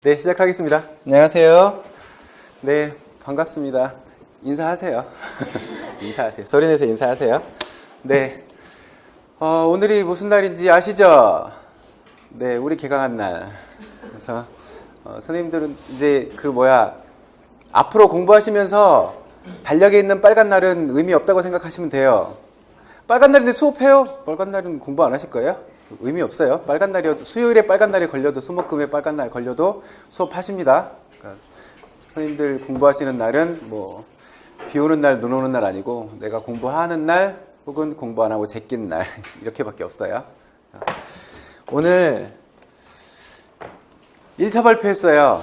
네, 시작하겠습니다. 안녕하세요. 네, 반갑습니다. 인사하세요. 인사하세요. 소리내서 인사하세요. 네, 오늘이 무슨 날인지 아시죠? 네, 우리 개강한 날. 그래서 선생님들은 이제 앞으로 공부하시면서 달력에 있는 빨간 날은 의미 없다고 생각하시면 돼요. 빨간 날인데 수업해요? 빨간 날은 공부 안 하실 거예요? 의미 없어요. 빨간 날이어도, 수요일에 빨간 날이 걸려도, 수목금에 빨간 날 걸려도 수업하십니다. 그러니까 선생님들 공부하시는 날은 비 오는 날, 눈 오는 날 아니고 내가 공부하는 날 혹은 공부 안 하고 제낀 날 이렇게밖에 없어요. 오늘 1차 발표했어요.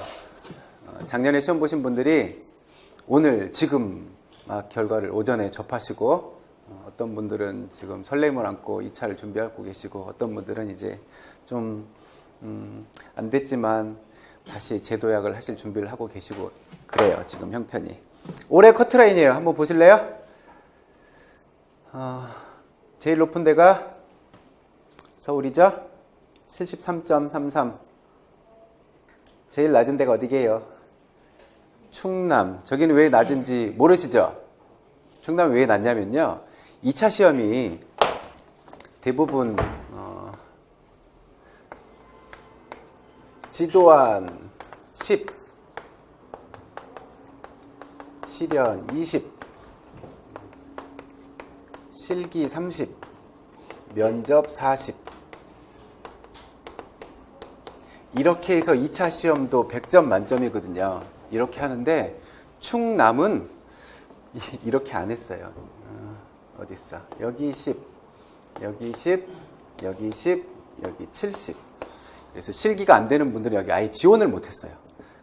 작년에 시험 보신 분들이 오늘 지금 막 결과를 오전에 접하시고, 어떤 분들은 지금 설렘을 안고 2차를 준비하고 계시고, 어떤 분들은 이제 좀 안 됐지만 다시 재도약을 하실 준비를 하고 계시고 그래요. 지금 형편이. 올해 커트라인이에요. 한번 보실래요? 제일 높은 데가 서울이죠? 73.33. 제일 낮은 데가 어디게요? 충남. 저기는 왜 낮은지 모르시죠? 충남 왜 낮냐면요, 2차 시험이 대부분 지도안 10, 실연 20, 실기 30, 면접 40. 이렇게 해서 2차 시험도 100점 만점이거든요. 이렇게 하는데 충남은 이렇게 안 했어요. 어딨어? 여기 10, 여기 10, 여기 10, 여기 70. 그래서 실기가 안 되는 분들은 여기 아예 지원을 못했어요.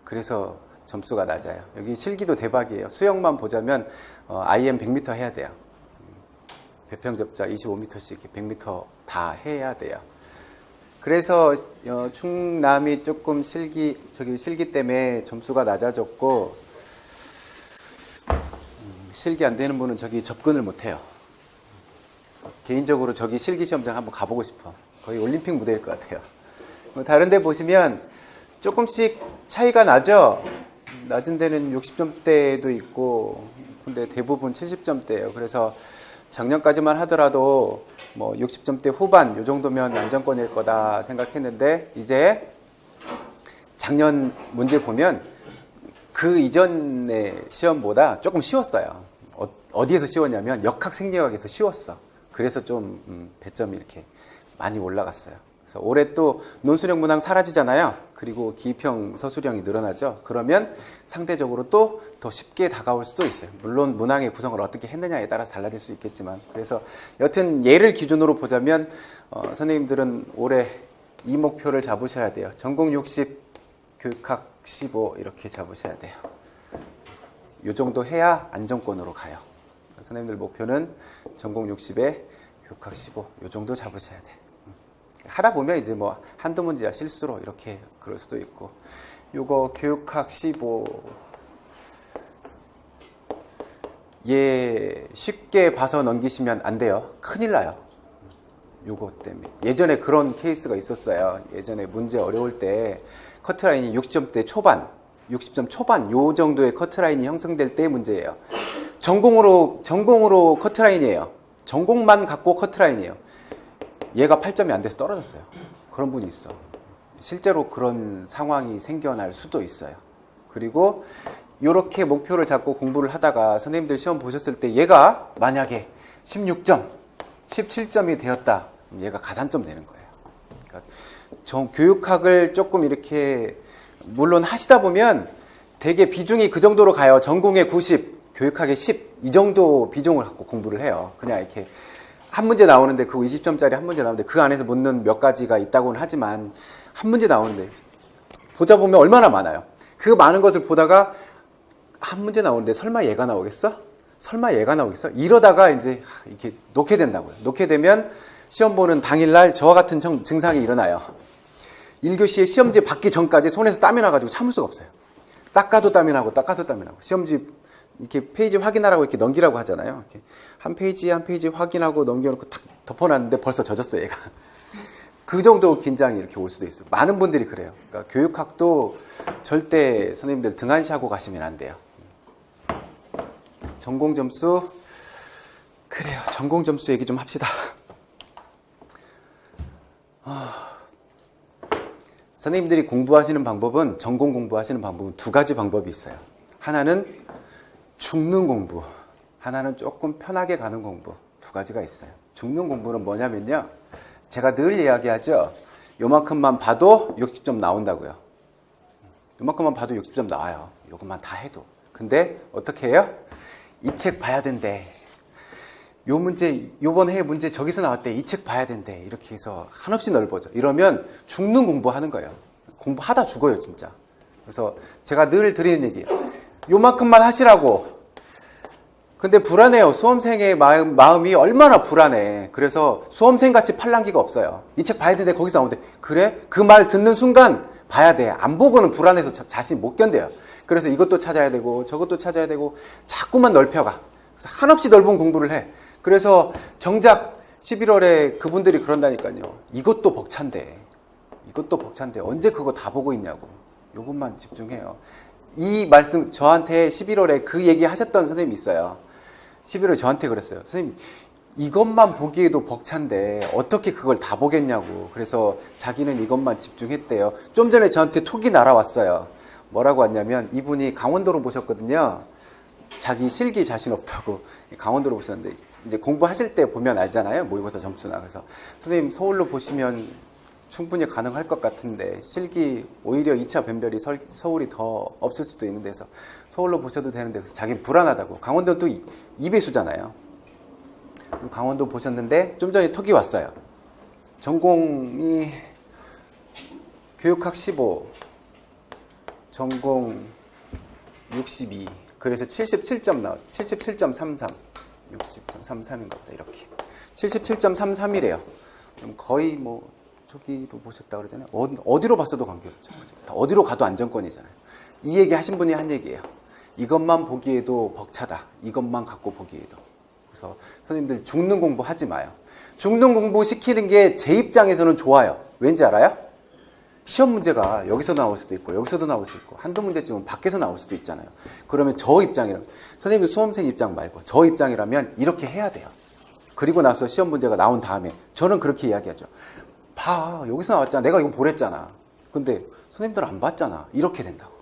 그래서 점수가 낮아요. 여기 실기도 대박이에요. 수영만 보자면 IM 100m 해야 돼요. 배평접자 25m씩 100m 다 해야 돼요. 그래서 충남이 조금 실기 때문에 점수가 낮아졌고, 실기 안 되는 분은 저기 접근을 못 해요. 개인적으로 저기 실기 시험장 한번 가보고 싶어. 거의 올림픽 무대일 것 같아요. 다른 데 보시면 조금씩 차이가 나죠? 낮은 데는 60점대도 있고, 근데 대부분 70점대예요. 그래서 작년까지만 하더라도 60점대 후반 요 정도면 안정권일 거다 생각했는데, 이제 작년 문제 보면 그 이전의 시험보다 조금 쉬웠어요. 어디에서 쉬웠냐면 역학 생리학에서 쉬웠어. 그래서 좀 배점이 이렇게 많이 올라갔어요. 그래서 올해 또 논술형 문항 사라지잖아요. 그리고 기입형 서술형이 늘어나죠. 그러면 상대적으로 또 더 쉽게 다가올 수도 있어요. 물론 문항의 구성을 어떻게 했느냐에 따라서 달라질 수 있겠지만, 그래서 여튼 얘를 기준으로 보자면 선생님들은 올해 이 목표를 잡으셔야 돼요. 전공 60, 교육학 15 이렇게 잡으셔야 돼요. 이 정도 해야 안정권으로 가요. 선생님들 목표는 전공 60에 교육학 15 이 정도 잡으셔야 돼. 하다 보면 이제 한두 문제야 실수로 이렇게 그럴 수도 있고, 요거 교육학 15 얘 쉽게 봐서 넘기시면 안 돼요. 큰일 나요. 요거 때문에. 예전에 그런 케이스가 있었어요. 예전에 문제 어려울 때 커트라인이 60점대 초반, 60점 초반 요 정도의 커트라인이 형성될 때의 문제예요. 전공으로 커트라인이에요. 전공만 갖고 커트라인이에요. 얘가 8점이 안 돼서 떨어졌어요. 그런 분이 있어. 실제로 그런 상황이 생겨날 수도 있어요. 그리고 이렇게 목표를 잡고 공부를 하다가 선생님들 시험 보셨을 때 얘가 만약에 16점, 17점이 되었다. 그럼 얘가 가산점 되는 거예요. 그러니까 교육학을 조금 이렇게 물론 하시다 보면 되게 비중이 그 정도로 가요. 전공에 90, 교육학에 10 이 정도 비중을 갖고 공부를 해요. 그냥 이렇게 한 문제 나오는데, 그 20점짜리 한 문제 나오는데 그 안에서 묻는 몇 가지가 있다고는 하지만 한 문제 나오는데 보자 보면 얼마나 많아요. 그 많은 것을 보다가 한 문제 나오는데 설마 얘가 나오겠어? 설마 얘가 나오겠어? 이러다가 이제 이렇게 놓게 된다고요. 놓게 되면 시험 보는 당일날 저와 같은 증상이 일어나요. 1교시에 시험지 받기 전까지 손에서 땀이 나가지고 참을 수가 없어요. 닦아도 땀이 나고 닦아도 땀이 나고, 시험지 이렇게 페이지 확인하라고 이렇게 넘기라고 하잖아요. 이렇게 한 페이지 한 페이지 확인하고 넘겨놓고 탁 덮어놨는데 벌써 젖었어요, 얘가. 그 정도 긴장이 이렇게 올 수도 있어요. 많은 분들이 그래요. 그러니까 교육학도 절대 선생님들 등한시하고 가시면 안 돼요. 전공 점수, 그래요. 전공 점수 얘기 좀 합시다. 선생님들이 공부하시는 방법은, 전공 공부하시는 방법은 두 가지 방법이 있어요. 하나는 죽는 공부, 하나는 조금 편하게 가는 공부, 두 가지가 있어요. 죽는 공부는 뭐냐면요, 제가 늘 이야기하죠. 요만큼만 봐도 60점 나온다고요. 요만큼만 봐도 60점 나와요. 요것만 다 해도. 근데 어떻게 해요? 이 책 봐야 된대. 요 문제, 요번 해 문제 저기서 나왔대. 이 책 봐야 된대. 이렇게 해서 한없이 넓어져. 이러면 죽는 공부하는 거예요. 공부하다 죽어요, 진짜. 그래서 제가 늘 드리는 얘기예요. 요만큼만 하시라고. 근데 불안해요. 수험생의 마음이 얼마나 불안해. 그래서 수험생같이 팔랑귀가 없어요. 이 책 봐야 되는데 거기서 나오는데, 그래? 그 말 듣는 순간 봐야 돼. 안 보고는 불안해서 자신이 못 견뎌요. 그래서 이것도 찾아야 되고 저것도 찾아야 되고 자꾸만 넓혀가. 그래서 한없이 넓은 공부를 해. 그래서 정작 11월에 그분들이 그런다니까요. 이것도 벅찬데, 이것도 벅찬데 언제 그거 다 보고 있냐고. 요것만 집중해요. 이 말씀 저한테 11월에 그 얘기 하셨던 선생님이 있어요. 11월에 저한테 그랬어요. 선생님, 이것만 보기에도 벅찬데 어떻게 그걸 다 보겠냐고. 그래서 자기는 이것만 집중했대요. 좀 전에 저한테 톡이 날아왔어요. 뭐라고 왔냐면, 이분이 강원도로 보셨거든요. 자기 실기 자신 없다고 강원도로 보셨는데, 이제 공부하실 때 보면 알잖아요. 모의고사 점수나. 그래서 선생님, 서울로 보시면 충분히 가능할 것 같은데 실기 오히려 2차 변별이 서울이 더 없을 수도 있는데 해서 서울로 보셔도 되는데, 그래서 자기는 불안하다고. 강원도는 또 2배수잖아요. 강원도 보셨는데 좀 전에 톡이 왔어요. 전공이 교육학 15, 전공 62, 그래서 77점 나왔, 77.33, 60.33인가 보다. 이렇게 77.33이래요. 그럼 거의 뭐 저기도 보셨다 그러잖아요. 어디로 봤어도 관계없죠. 어디로 가도 안정권이잖아요. 이 얘기 하신 분이 한 얘기예요. 이것만 보기에도 벅차다. 이것만 갖고 보기에도. 그래서 선생님들 죽는 공부 하지 마요. 죽는 공부 시키는 게 제 입장에서는 좋아요. 왠지 알아요? 시험 문제가 여기서 나올 수도 있고 여기서도 나올 수 있고 한두 문제쯤은 밖에서 나올 수도 있잖아요. 그러면 저 입장이라면, 선생님 수험생 입장 말고 저 입장이라면 이렇게 해야 돼요. 그리고 나서 시험 문제가 나온 다음에 저는 그렇게 이야기하죠. 봐, 여기서 나왔잖아. 내가 이거 보랬잖아. 근데 선생님들 안 봤잖아. 이렇게 된다고.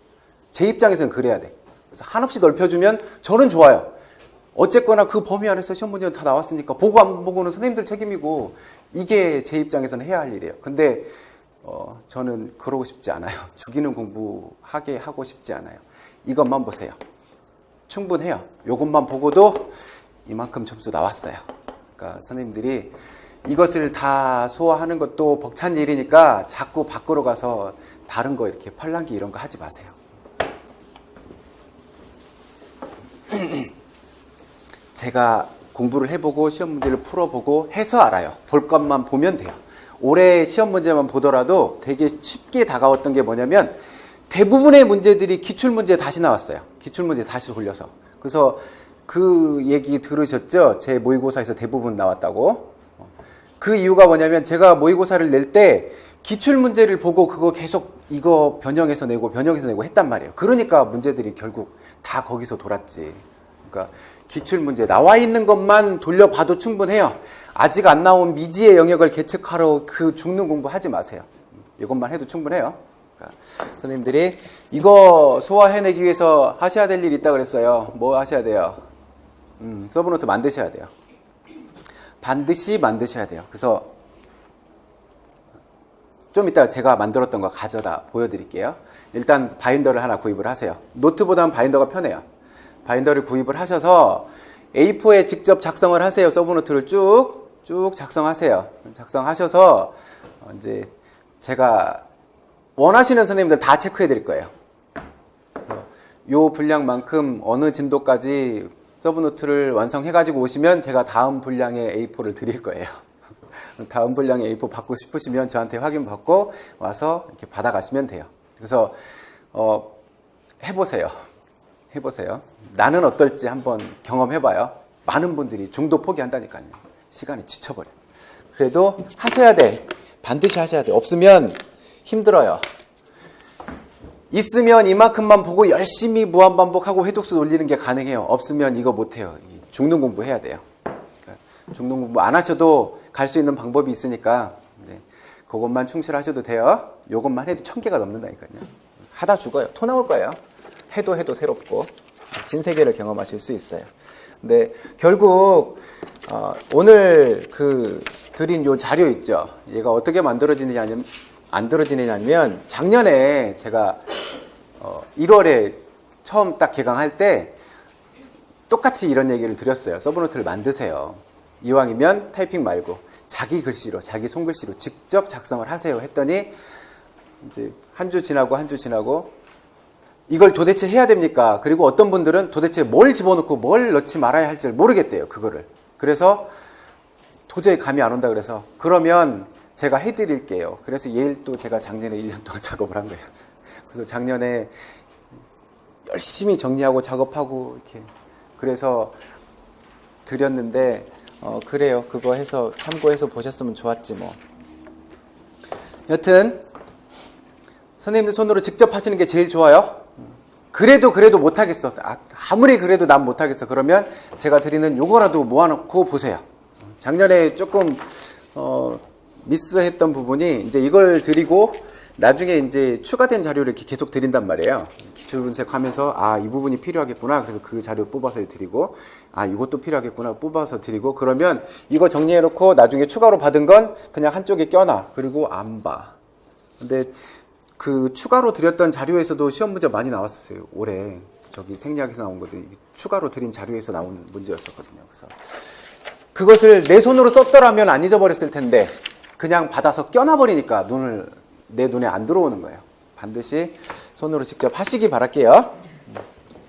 제 입장에서는 그래야 돼. 그래서 한없이 넓혀주면 저는 좋아요. 어쨌거나 그 범위 안에서 시험 문제는 다 나왔으니까 보고 안 보고는 선생님들 책임이고, 이게 제 입장에서는 해야 할 일이에요. 근데 저는 그러고 싶지 않아요. 죽이는 공부하게 하고 싶지 않아요. 이것만 보세요. 충분해요. 이것만 보고도 이만큼 점수 나왔어요. 그러니까 선생님들이 이것을 다 소화하는 것도 벅찬 일이니까 자꾸 밖으로 가서 다른 거 이렇게 팔랑귀 이런 거 하지 마세요. 제가 공부를 해보고 시험 문제를 풀어보고 해서 알아요. 볼 것만 보면 돼요. 올해 시험 문제만 보더라도 되게 쉽게 다가왔던 게 뭐냐면, 대부분의 문제들이 기출문제 다시 나왔어요. 기출문제 다시 돌려서. 그래서 그 얘기 들으셨죠? 제 모의고사에서 대부분 나왔다고. 그 이유가 뭐냐면, 제가 모의고사를 낼 때 기출문제를 보고 그거 계속 이거 변형해서 내고 했단 말이에요. 그러니까 문제들이 결국 다 거기서 돌았지. 그러니까 기출문제 나와 있는 것만 돌려봐도 충분해요. 아직 안 나온 미지의 영역을 계측하러 그 죽는 공부 하지 마세요. 이것만 해도 충분해요. 그러니까 선생님들이 이거 소화해내기 위해서 하셔야 될 일이 있다고 그랬어요. 뭐 하셔야 돼요? 서브노트 만드셔야 돼요. 반드시 만드셔야 돼요. 그래서 좀 이따 제가 만들었던 거 가져다 보여드릴게요. 일단 바인더를 하나 구입을 하세요. 노트보다는 바인더가 편해요. 바인더를 구입을 하셔서 A4에 직접 작성을 하세요. 서브노트를 쭉 작성하세요. 작성하셔서 이제 제가 원하시는 선생님들 다 체크해 드릴 거예요. 요 분량만큼 어느 진도까지 서브노트를 완성해 가지고 오시면 제가 다음 분량의 A4를 드릴 거예요. 다음 분량의 A4 받고 싶으시면 저한테 확인 받고 와서 이렇게 받아가시면 돼요. 그래서 해보세요. 나는 어떨지 한번 경험해봐요. 많은 분들이 중도 포기한다니까요. 시간이 지쳐버려요. 그래도 하셔야 돼. 반드시 하셔야 돼요. 없으면 힘들어요. 있으면 이만큼만 보고 열심히 무한반복하고 회독수 올리는 게 가능해요. 없으면 이거 못해요. 죽는 공부 해야 돼요. 그러니까 죽는 공부 안 하셔도 갈 수 있는 방법이 있으니까 네, 그것만 충실하셔도 돼요. 이것만 해도 1000개가 넘는다니까요. 하다 죽어요. 토 나올 거예요. 해도 새롭고 신세계를 경험하실 수 있어요. 근데 결국 오늘 드린 요 자료 있죠. 얘가 어떻게 만들어지느냐면 작년에 제가 1월에 처음 딱 개강할 때 똑같이 이런 얘기를 드렸어요. 서브노트를 만드세요. 이왕이면 타이핑 말고 자기 글씨로, 자기 손글씨로 직접 작성을 하세요 했더니 이제 한 주 지나고 이걸 도대체 해야 됩니까? 그리고 어떤 분들은 도대체 뭘 집어넣고 뭘 넣지 말아야 할지를 모르겠대요. 그거를. 그래서 도저히 감이 안 온다 그래서 그러면 제가 해드릴게요. 그래서 얘를 또 제가 작년에 1년 동안 작업을 한 거예요. 그래서 작년에 열심히 정리하고 작업하고 이렇게 그래서 드렸는데 그래요. 그거 해서 참고해서 보셨으면 좋았지 뭐. 여튼 선생님들 손으로 직접 하시는 게 제일 좋아요. 그래도 못하겠어. 아무리 그래도 난 못하겠어. 그러면 제가 드리는 요거라도 모아놓고 보세요. 작년에 조금 미스했던 부분이 이제 이걸 드리고 나중에 이제 추가된 자료를 이렇게 계속 드린단 말이에요. 기출 분석하면서 이 부분이 필요하겠구나. 그래서 그 자료 뽑아서 드리고 이것도 필요하겠구나 뽑아서 드리고 그러면 이거 정리해 놓고 나중에 추가로 받은 건 그냥 한쪽에 껴놔. 그리고 안 봐. 근데 그 추가로 드렸던 자료에서도 시험 문제 많이 나왔었어요. 올해 저기 생리학에서 나온 것도 추가로 드린 자료에서 나온 문제였었거든요. 그래서 그것을 내 손으로 썼더라면 안 잊어버렸을 텐데 그냥 받아서 껴놔버리니까 내 눈에 안 들어오는 거예요. 반드시 손으로 직접 하시기 바랄게요.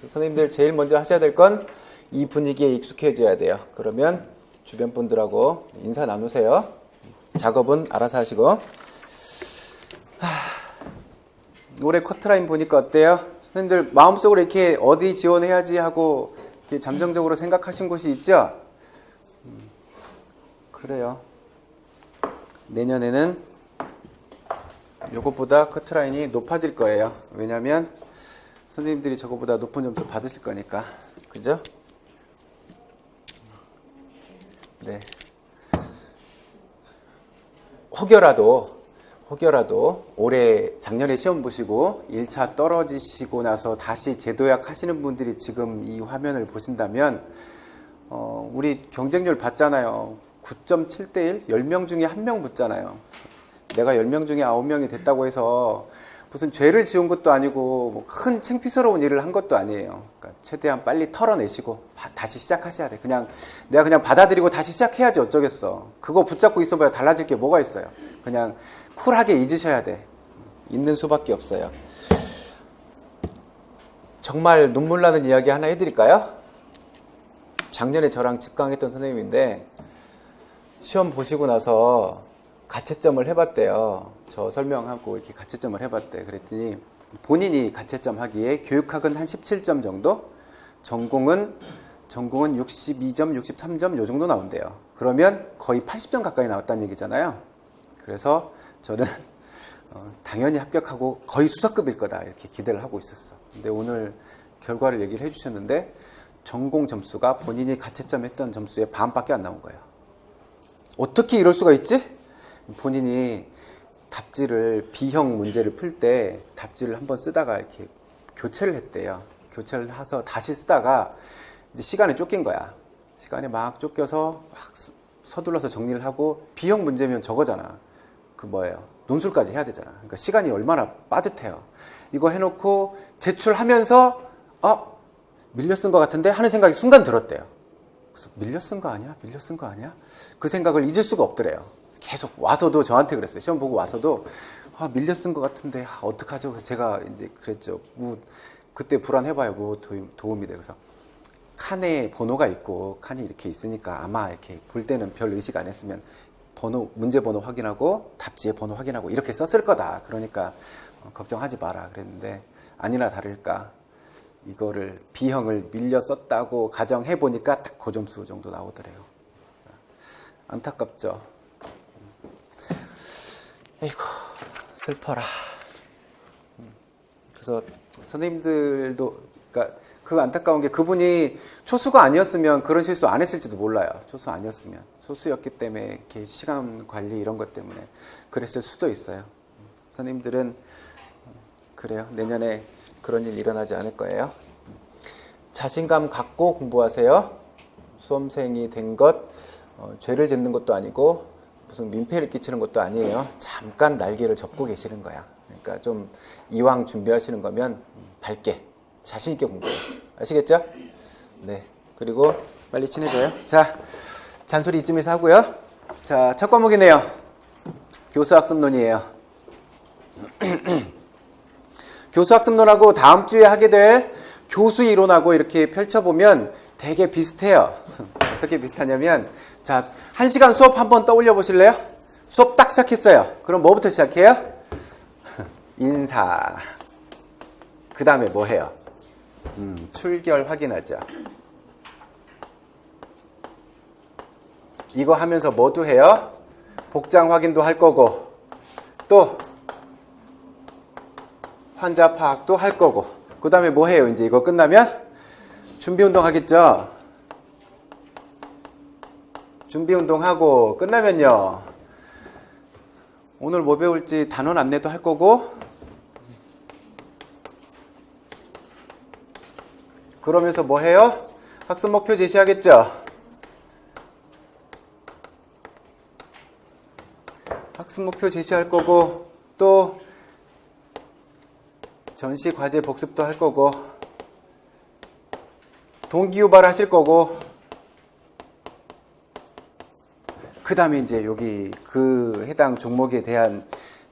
선생님들 제일 먼저 하셔야 될 건 이 분위기에 익숙해져야 돼요. 그러면 주변 분들하고 인사 나누세요. 작업은 알아서 하시고. 올해 커트라인 보니까 어때요? 선생님들 마음속으로 이렇게 어디 지원해야지 하고 이렇게 잠정적으로 생각하신 곳이 있죠? 그래요. 내년에는 요것보다 커트라인이 높아질 거예요. 왜냐면 선생님들이 저거보다 높은 점수 받으실 거니까. 그죠? 네. 혹여라도 올해 작년에 시험 보시고 1차 떨어지시고 나서 다시 재도약 하시는 분들이 지금 이 화면을 보신다면 우리 경쟁률 봤잖아요. 9.7대 1? 10명 중에 1명 붙잖아요. 내가 10명 중에 9명이 됐다고 해서 무슨 죄를 지은 것도 아니고 뭐 큰 창피스러운 일을 한 것도 아니에요. 그러니까 최대한 빨리 털어내시고 다시 시작하셔야 돼. 내가 그냥 받아들이고 다시 시작해야지 어쩌겠어. 그거 붙잡고 있어봐야 달라질 게 뭐가 있어요. 그냥 쿨하게 잊으셔야 돼. 있는 수밖에 없어요. 정말 눈물 나는 이야기 하나 해드릴까요? 작년에 저랑 직강했던 선생님인데 시험 보시고 나서 가채점을 해봤대요. 저 설명하고 이렇게 가채점을 해봤대. 그랬더니 본인이 가채점 하기에 교육학은 한 17점 정도, 전공은 62점, 63점 요 정도 나온대요. 그러면 거의 80점 가까이 나왔다는 얘기잖아요. 그래서 저는 당연히 합격하고 거의 수석급일 거다 이렇게 기대를 하고 있었어. 근데 오늘 결과를 얘기를 해주셨는데 전공 점수가 본인이 가채점 했던 점수의 반밖에 안 나온 거예요. 어떻게 이럴 수가 있지? 본인이 답지를 B형 문제를 풀 때 답지를 한번 쓰다가 이렇게 교체를 했대요. 교체를 해서 다시 쓰다가 이제 시간에 쫓긴 거야. 시간에 막 쫓겨서 막 서둘러서 정리를 하고 B형 문제면 저거잖아. 논술까지 해야 되잖아. 그러니까 시간이 얼마나 빠듯해요. 이거 해놓고 제출하면서 밀려 쓴 것 같은데 하는 생각이 순간 들었대요. 그래서 밀려 쓴 거 아니야? 그 생각을 잊을 수가 없더래요. 계속 와서도 저한테 그랬어요. 시험 보고 와서도 밀려 쓴 것 같은데 어떡하죠? 그래서 제가 이제 그랬죠. 그때 불안해봐요. 도움이 돼. 그래서 칸에 번호가 있고 칸이 이렇게 있으니까 아마 이렇게 볼 때는 별 의식 안 했으면 문제 번호 확인하고 답지의 번호 확인하고 이렇게 썼을 거다. 그러니까 걱정하지 마라 그랬는데 아니나 다를까 이거를 B형을 밀려 썼다고 가정해 보니까 딱 고점수 정도 나오더래요. 안타깝죠. 에이구, 슬퍼라. 그래서 선생님들도, 그러니까 그 안타까운 게 그분이 초수가 아니었으면 그런 실수 안 했을지도 몰라요. 초수 아니었으면. 소수였기 때문에 이렇게 시간 관리 이런 것 때문에 그랬을 수도 있어요. 선생님들은 그래요. 내년에 그런 일 일어나지 않을 거예요. 자신감 갖고 공부하세요. 수험생이 된 것, 죄를 짓는 것도 아니고 무슨 민폐를 끼치는 것도 아니에요. 잠깐 날개를 접고 계시는 거야. 그러니까 좀 이왕 준비하시는 거면 밝게 자신 있게 공부해요. 아시겠죠? 네. 그리고 빨리 친해져요. 자, 잔소리 이쯤에서 하고요. 자, 첫 과목이네요. 교수학습론이에요. 교수학습론하고 다음 주에 하게 될 교수이론하고 이렇게 펼쳐보면 되게 비슷해요. 어떻게 비슷하냐면, 자, 1시간 수업 한번 떠올려 보실래요? 수업 딱 시작했어요. 그럼 뭐부터 시작해요? 인사. 그 다음에 뭐 해요? 출결 확인하죠. 이거 하면서 뭐도 해요? 복장 확인도 할 거고, 또 환자 파악도 할 거고, 그 다음에 뭐 해요? 이제 이거 끝나면 준비운동 하겠죠? 준비운동 하고 끝나면요, 오늘 뭐 배울지 단원 안내도 할 거고, 그러면서 뭐 해요? 학습 목표 제시하겠죠? 학습 목표 제시할 거고, 또 전시 과제 복습도 할 거고, 동기유발 하실 거고, 그 다음에 이제 여기 그 해당 종목에 대한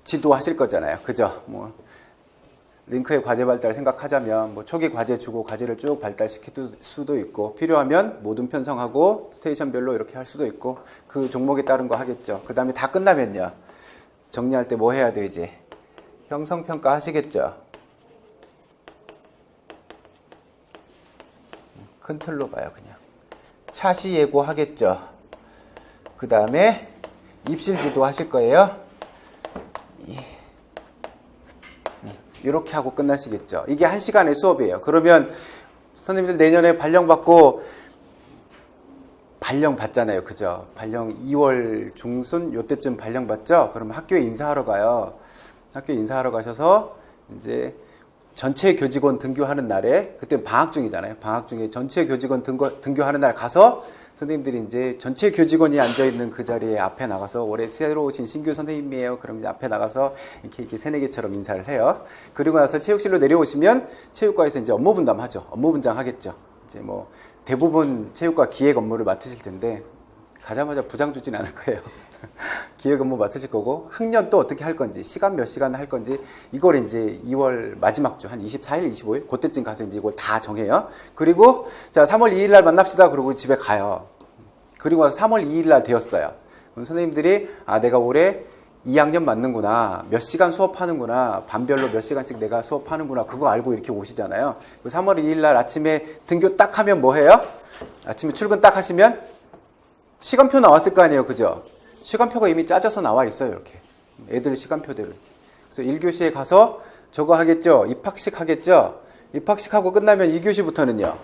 지도 하실 거잖아요. 그죠? 뭐 링크의 과제 발달 생각하자면 뭐 초기 과제 주고 과제를 쭉 발달시킬 수도 있고, 필요하면 모든 편성하고 스테이션별로 이렇게 할 수도 있고, 그 종목에 따른 거 하겠죠. 그 다음에 다 끝나면요, 정리할 때 뭐 해야 돼? 이제 형성평가 하시겠죠. 큰 틀로 봐요. 그냥 차시 예고 하겠죠. 그 다음에 입실지도 하실 거예요. 이렇게 하고 끝나시겠죠. 이게 1시간의 수업이에요. 그러면 선생님들 내년에 발령 받고, 발령 받잖아요. 그죠? 발령 2월 중순 요때쯤 발령 받죠? 그러면 학교에 인사하러 가요. 학교에 인사하러 가셔서 이제 전체 교직원 등교하는 날에, 그때 방학 중이잖아요. 방학 중에 전체 교직원 등교하는 날 가서 선생님들이 이제 전체 교직원이 앉아있는 그 자리에 앞에 나가서, 올해 새로 오신 신규 선생님이에요. 그럼 이제 앞에 나가서 이렇게 새내기처럼 인사를 해요. 그리고 나서 체육실로 내려오시면 체육과에서 이제 업무 분담하죠. 업무 분장 하겠죠. 이제 뭐 대부분 체육과 기획 업무를 맡으실 텐데, 가자마자 부장 주진 않을 거예요. 기획 업무 맡으실 거고, 학년 또 어떻게 할 건지, 시간 몇 시간 할 건지, 이걸 이제 2월 마지막 주, 한 24일, 25일, 그때쯤 가서 이제 이걸 다 정해요. 그리고, 자, 3월 2일 날 만납시다. 그러고 집에 가요. 그리고 와서 3월 2일 날 되었어요. 그럼 선생님들이, 아, 내가 올해 2학년 맞는구나, 몇 시간 수업하는구나, 반별로 몇 시간씩 내가 수업하는구나, 그거 알고 이렇게 오시잖아요. 3월 2일 날 아침에 등교 딱 하면 뭐 해요? 아침에 출근 딱 하시면 시간표 나왔을 거 아니에요. 그죠? 시간표가 이미 짜져서 나와 있어요. 이렇게 애들 시간표대로 이렇게. 그래서 1교시에 가서 저거 하겠죠. 입학식 하겠죠. 입학식 하고 끝나면 2교시부터는요,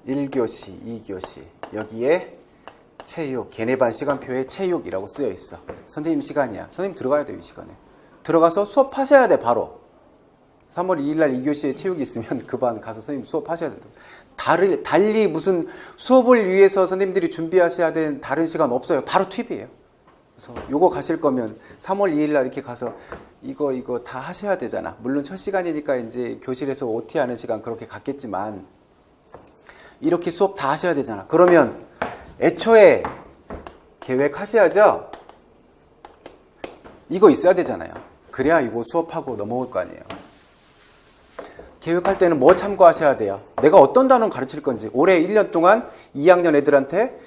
(1교시) (2교시) 여기에 체육, 걔네 반 시간표에 체육이라고 쓰여 있어. 선생님 시간이야. 선생님 들어가야 돼요. 이 시간에 들어가서 수업하셔야 돼. 바로 3월 2일 날 2교시에 체육이 있으면 그 반 가서 선생님 수업하셔야 돼요. 달리 무슨 수업을 위해서 선생님들이 준비하셔야 되는 다른 시간 없어요. 바로 투입이에요. 그래서 요거 가실 거면 3월 2일 날 이렇게 가서 이거 다 하셔야 되잖아. 물론 첫 시간이니까 이제 교실에서 OT 하는 시간 그렇게 갔겠지만, 이렇게 수업 다 하셔야 되잖아. 그러면 애초에 계획하셔야죠. 이거 있어야 되잖아요. 그래야 이거 수업하고 넘어올 거 아니에요. 계획할 때는 뭐 참고하셔야 돼요? 내가 어떤 단원 가르칠 건지, 올해 1년 동안 2학년 애들한테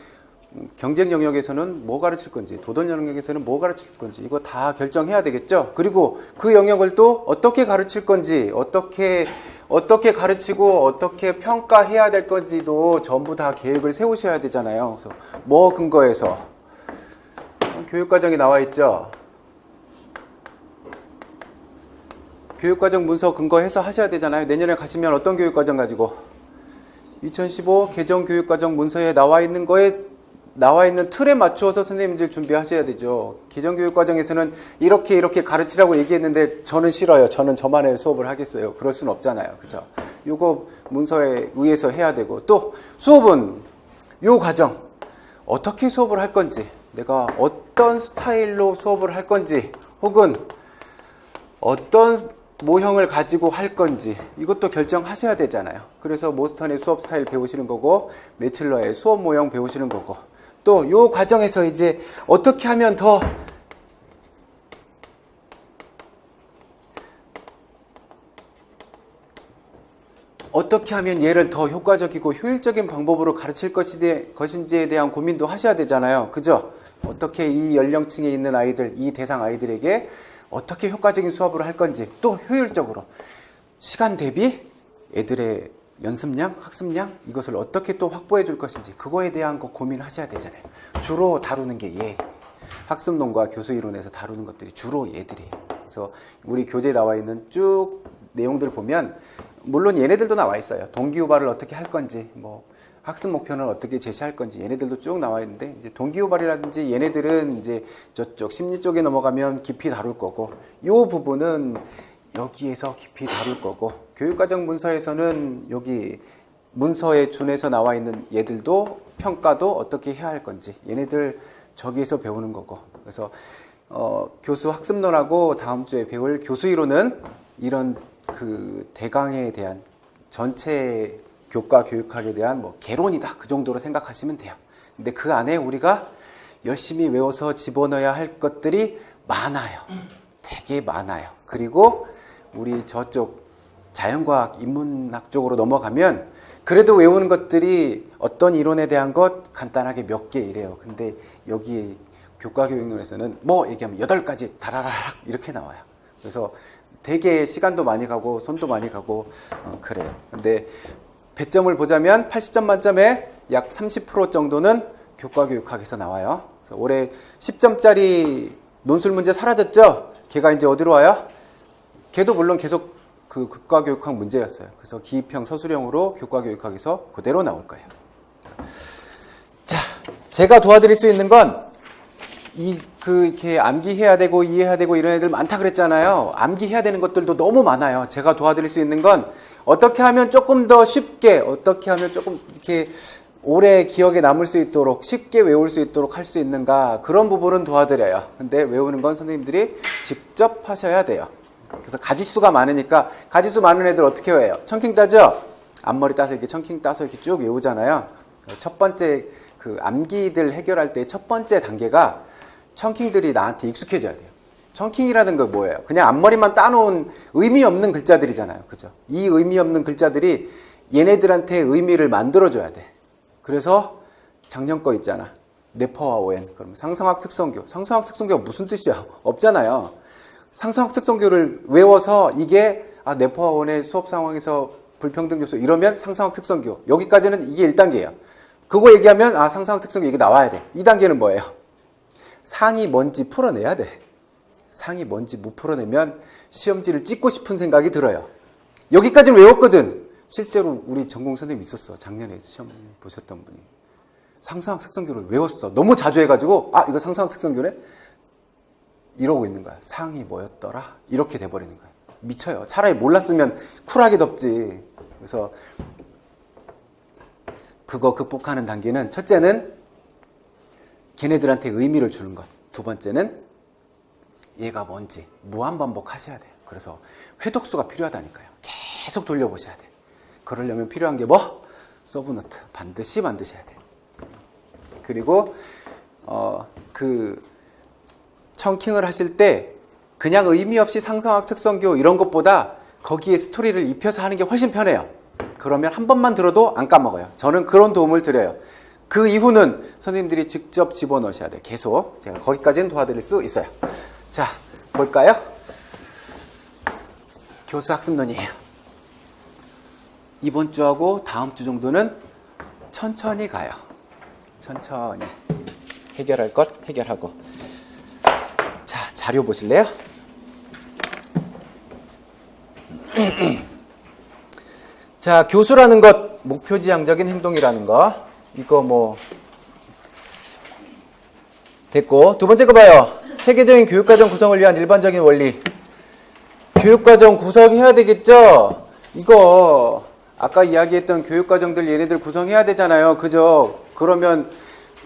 경쟁 영역에서는 뭐 가르칠 건지, 도덕 영역에서는 뭐 가르칠 건지, 이거 다 결정해야 되겠죠. 그리고 그 영역을 또 어떻게 가르칠 건지, 어떻게 어떻게 가르치고 어떻게 평가해야 될 건지도 전부 다 계획을 세우셔야 되잖아요. 그래서 뭐 근거해서 교육과정이 나와 있죠. 교육과정 문서 근거해서 하셔야 되잖아요. 내년에 가시면 어떤 교육과정 가지고 2015 개정 교육과정 문서에 나와 있는 틀에 맞추어서 선생님들 준비하셔야 되죠. 개정 교육과정에서는 이렇게 가르치라고 얘기했는데 저는 싫어요. 저는 저만의 수업을 하겠어요. 그럴 수는 없잖아요. 그죠? 요거 문서에 의해서 해야 되고, 또 수업은 요 과정 어떻게 수업을 할 건지, 내가 어떤 스타일로 수업을 할 건지, 혹은 어떤 모형을 가지고 할 건지 이것도 결정하셔야 되잖아요. 그래서 모스턴의 수업 스타일 배우시는 거고, 매칠러의 수업 모형 배우시는 거고, 또 요 과정에서 이제 어떻게 하면 더 어떻게 하면 얘를 더 효과적이고 효율적인 방법으로 가르칠 것인지에 대한 고민도 하셔야 되잖아요. 그죠? 어떻게 이 연령층에 있는 아이들, 이 대상 아이들에게 어떻게 효과적인 수업을 할 건지, 또 효율적으로 시간 대비 애들의 연습량, 학습량 이것을 어떻게 또 확보해 줄 것인지 그거에 대한 거 고민하셔야 되잖아요. 주로 다루는 게 얘. 학습론과 교수이론에서 다루는 것들이 주로 얘들이에요. 그래서 우리 교재에 나와 있는 쭉 내용들 보면 물론 얘네들도 나와 있어요. 동기유발을 어떻게 할 건지, 뭐 학습 목표는 어떻게 제시할 건지 얘네들도 쭉 나와 있는데, 이제 동기유발이라든지 얘네들은 이제 저쪽 심리 쪽에 넘어가면 깊이 다룰 거고, 요 부분은 여기에서 깊이 다룰 거고, 교육과정 문서에서는 여기 문서에 준해서 나와 있는 얘들도 평가도 어떻게 해야 할 건지 얘네들 저기에서 배우는 거고. 그래서 교수 학습론하고 다음 주에 배울 교수이론은 이런 그 대강에 대한 전체 교과 교육학에 대한 뭐 개론이다, 그 정도로 생각하시면 돼요. 근데 그 안에 우리가 열심히 외워서 집어넣어야 할 것들이 많아요. 되게 많아요. 그리고 우리 저쪽 자연과학, 인문학 쪽으로 넘어가면 그래도 외우는 것들이 어떤 이론에 대한 것 간단하게 몇 개 이래요. 근데 여기 교과교육론에서는 뭐 얘기하면 8가지 다라라락 이렇게 나와요. 그래서 되게 시간도 많이 가고 손도 많이 가고 그래요. 근데 배점을 보자면 80점 만점에 약 30% 정도는 교과교육학에서 나와요. 그래서 올해 10점짜리 논술 문제 사라졌죠? 걔가 이제 어디로 와요? 걔도 물론 계속 그 교과교육학 문제였어요. 그래서 기입형 서술형으로 교과교육학에서 그대로 나올 거예요. 자, 제가 도와드릴 수 있는 건 이렇게 암기해야 되고 이해해야 되고 이런 애들 많다 그랬잖아요. 암기해야 되는 것들도 너무 많아요. 제가 도와드릴 수 있는 건 어떻게 하면 조금 더 쉽게, 어떻게 하면 조금 이렇게 오래 기억에 남을 수 있도록, 쉽게 외울 수 있도록 할 수 있는가, 그런 부분은 도와드려요. 근데 외우는 건 선생님들이 직접 하셔야 돼요. 그래서 가지수가 많으니까, 가지수 많은 애들 어떻게 외워요? 청킹 따죠? 앞머리 따서 이렇게 청킹 따서 이렇게 쭉 외우잖아요. 첫 번째 그 암기들 해결할 때 첫 번째 단계가 청킹들이 나한테 익숙해져야 돼요. 청킹이라는 거 뭐예요? 그냥 앞머리만 따놓은 의미 없는 글자들이잖아요. 그죠? 이 의미 없는 글자들이 얘네들한테 의미를 만들어줘야 돼. 그래서 작년 거 있잖아. 네퍼와 오엔. 그럼 상성학 특성교. 상성학 특성교가 무슨 뜻이야? 없잖아요. 상성학 특성교를 외워서 이게 네퍼와 오엔의 수업 상황에서 불평등 요소 이러면 상성학 특성교. 여기까지는 이게 1단계예요. 그거 얘기하면 상성학 특성교 이게 나와야 돼. 2단계는 뭐예요? 상이 뭔지 풀어내야 돼. 상이 뭔지 못 풀어내면 시험지를 찍고 싶은 생각이 들어요. 여기까지는 외웠거든. 실제로 우리 전공 선생님 있었어. 작년에 시험 보셨던 분이. 상상학 특성교를 외웠어. 너무 자주 해가지고 이거 상상학 특성교네? 이러고 있는 거야. 상이 뭐였더라? 이렇게 돼버리는 거야. 미쳐요. 차라리 몰랐으면 쿨하게 덮지. 그래서 그거 극복하는 단계는, 첫째는 걔네들한테 의미를 주는 것. 두 번째는 얘가 뭔지 무한반복 하셔야 돼요. 그래서 회독수가 필요하다니까요. 계속 돌려보셔야 돼. 그러려면 필요한 게 뭐? 서브노트. 반드시 만드셔야 돼. 그리고 그 청킹을 하실 때 그냥 의미 없이 상성학 특성교 이런 것보다 거기에 스토리를 입혀서 하는 게 훨씬 편해요. 그러면 한 번만 들어도 안 까먹어요. 저는 그런 도움을 드려요. 그 이후는 선생님들이 직접 집어넣으셔야 돼요. 계속. 제가 거기까지는 도와드릴 수 있어요. 자, 볼까요? 교수 학습론이에요. 이번 주하고 다음 주 정도는 천천히 가요. 천천히. 해결할 것 해결하고. 자, 자료 보실래요? 자, 교수라는 것, 목표지향적인 행동이라는 거. 이거 뭐 됐고, 두 번째 거 봐요. 체계적인 교육과정 구성을 위한 일반적인 원리. 교육과정 구성해야 되겠죠? 이거 아까 이야기했던 교육과정들 얘네들 구성해야 되잖아요. 그죠? 그러면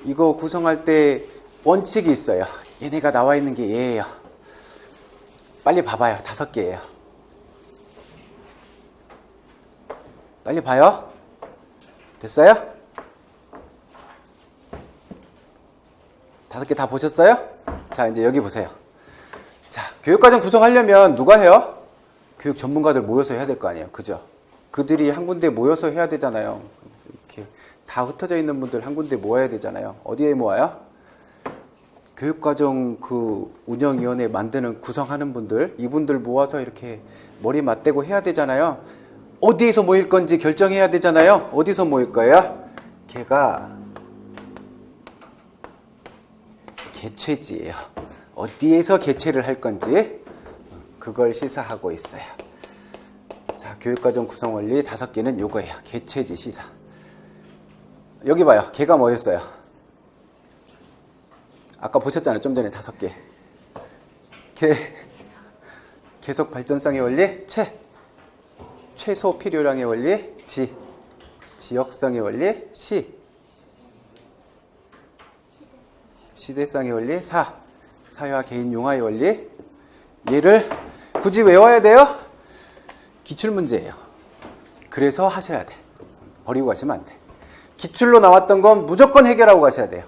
이거 구성할 때 원칙이 있어요. 얘네가 나와 있는 게 얘예요. 빨리 봐봐요. 5개예요. 빨리 봐요. 됐어요? 5개 다 보셨어요? 자, 이제 여기 보세요. 자, 교육과정 구성하려면 누가 해요? 교육 전문가들 모여서 해야 될 거 아니에요. 그죠? 그들이 한 군데 모여서 해야 되잖아요. 이렇게 다 흩어져 있는 분들 한 군데 모아야 되잖아요. 어디에 모아요? 교육과정 그 운영위원회 만드는 구성하는 분들, 이분들 모아서 이렇게 머리 맞대고 해야 되잖아요. 어디에서 모일 건지 결정해야 되잖아요. 어디서 모일 거예요? 걔가 개최지예요. 어디에서 개최를 할 건지 그걸 시사하고 있어요. 자, 교육과정 구성원리 5개는 요거예요. 개최지 시사. 여기 봐요. 걔가 뭐였어요? 아까 보셨잖아요. 좀 전에 5개. 계속 발전성의 원리 최소 필요량의 원리 지역성의 원리 시대성의 원리 사회와 개인 융화의 원리. 얘를 굳이 외워야 돼요? 기출문제예요. 그래서 하셔야 돼. 버리고 가시면 안 돼. 기출로 나왔던 건 무조건 해결하고 가셔야 돼요.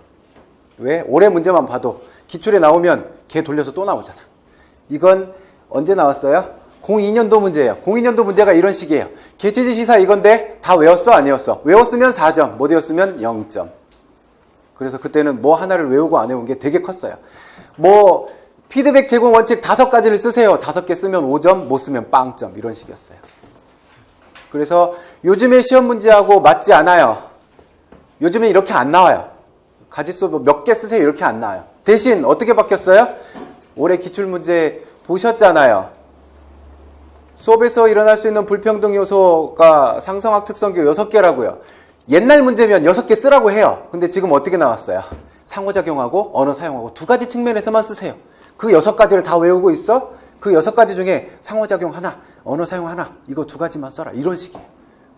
왜? 올해 문제만 봐도 기출에 나오면 걔 돌려서 또 나오잖아. 이건 언제 나왔어요? 02년도 문제예요. 02년도 문제가 이런 식이에요. 개최지 시사 이건데 다 외웠어? 안 외웠어? 외웠으면 4점, 못 외웠으면 0점. 그래서 그때는 뭐 하나를 외우고 안 외운 게 되게 컸어요. 뭐 피드백 제공 원칙 5가지를 쓰세요. 5개 쓰면 5점, 못 쓰면 빵점. 이런 식이었어요. 그래서 요즘의 시험 문제하고 맞지 않아요. 요즘에 이렇게 안 나와요. 가지수 몇 개 쓰세요. 이렇게 안 나와요. 대신 어떻게 바뀌었어요? 올해 기출문제 보셨잖아요. 수업에서 일어날 수 있는 불평등 요소가 상성학 특성교 6개라고요. 옛날 문제면 6개 쓰라고 해요. 근데 지금 어떻게 나왔어요? 상호작용하고 언어 사용하고 2가지 측면에서만 쓰세요. 그 6가지를 다 외우고 있어? 그 6가지 중에 상호작용 하나, 언어 사용 하나, 이거 2가지만 써라. 이런 식이에요.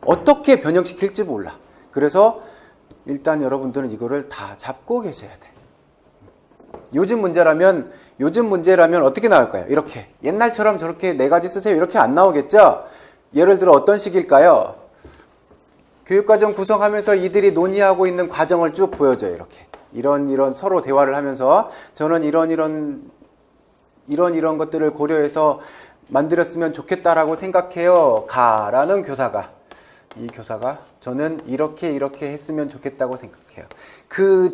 어떻게 변형시킬지 몰라. 그래서 일단 여러분들은 이거를 다 잡고 계셔야 돼. 요즘 문제라면 어떻게 나올까요? 이렇게. 옛날처럼 저렇게 4가지 쓰세요. 이렇게 안 나오겠죠? 예를 들어 어떤 식일까요? 교육과정 구성하면서 이들이 논의하고 있는 과정을 쭉 보여줘요. 이렇게. 이런 서로 대화를 하면서 저는 이런 것들을 고려해서 만들었으면 좋겠다라고 생각해요. 라는 교사가. 이 교사가 저는 이렇게 했으면 좋겠다고 생각해요. 그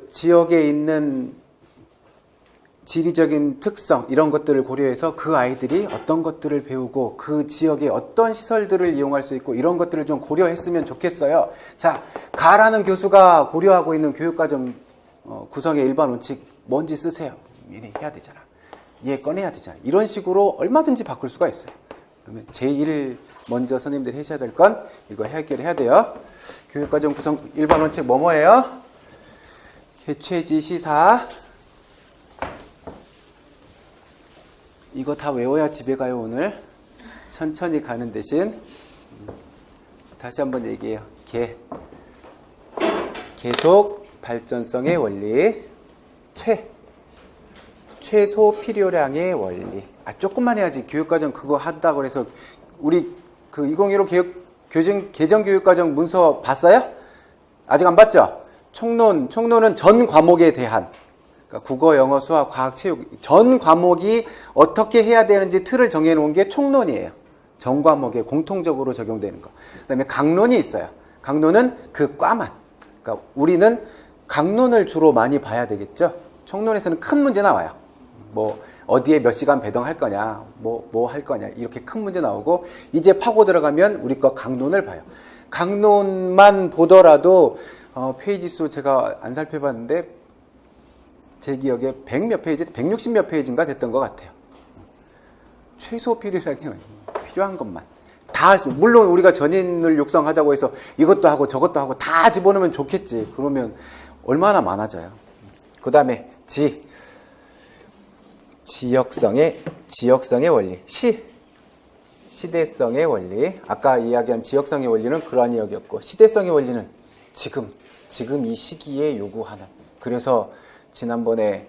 지역에 있는 지리적인 특성 이런 것들을 고려해서 그 아이들이 어떤 것들을 배우고 그 지역에 어떤 시설들을 이용할 수 있고 이런 것들을 좀 고려했으면 좋겠어요. 자, 가라는 교수가 고려하고 있는 교육과정 구성의 일반 원칙 뭔지 쓰세요. 얘네 해야 되잖아. 얘 꺼내야 되잖아. 이런 식으로 얼마든지 바꿀 수가 있어요. 그러면 제일 먼저 선생님들이 하셔야 될 건 이거 해결해야 돼요. 교육과정 구성 일반 원칙 뭐예요? 개최지 시사. 이거 다 외워야 집에 가요. 오늘 천천히 가는 대신 다시 한번 얘기해요. 계속 발전성의 원리, 최소 필요량의 원리. 조금만 해야지. 교육과정 그거 한다고 해서 우리 그 2015 개정교육과정 문서 봤어요? 아직 안 봤죠? 총론은 전 과목에 대한, 그러니까 국어, 영어, 수학, 과학, 체육 전 과목이 어떻게 해야 되는지 틀을 정해놓은 게 총론이에요. 전 과목에 공통적으로 적용되는 거. 그다음에 강론이 있어요. 강론은 그 과만. 그러니까 우리는 강론을 주로 많이 봐야 되겠죠. 총론에서는 큰 문제 나와요. 뭐 어디에 몇 시간 배정할 거냐, 뭐 할 거냐, 이렇게 큰 문제 나오고, 이제 파고 들어가면 우리 거 강론을 봐요. 강론만 보더라도 페이지 수 제가 안 살펴봤는데 제 기억에 100 몇 페이지, 160 몇 페이지인가 됐던 것 같아요. 최소 필요한 것만 다, 물론 우리가 전인을 육성하자고 해서 이것도 하고 저것도 하고 다 집어넣으면 좋겠지. 그러면 얼마나 많아져요. 그 다음에 지역성의 원리, 시대성의 원리. 아까 이야기한 지역성의 원리는 그러한 이야기였고, 시대성의 원리는 지금 이 시기에 요구하는. 그래서 지난번에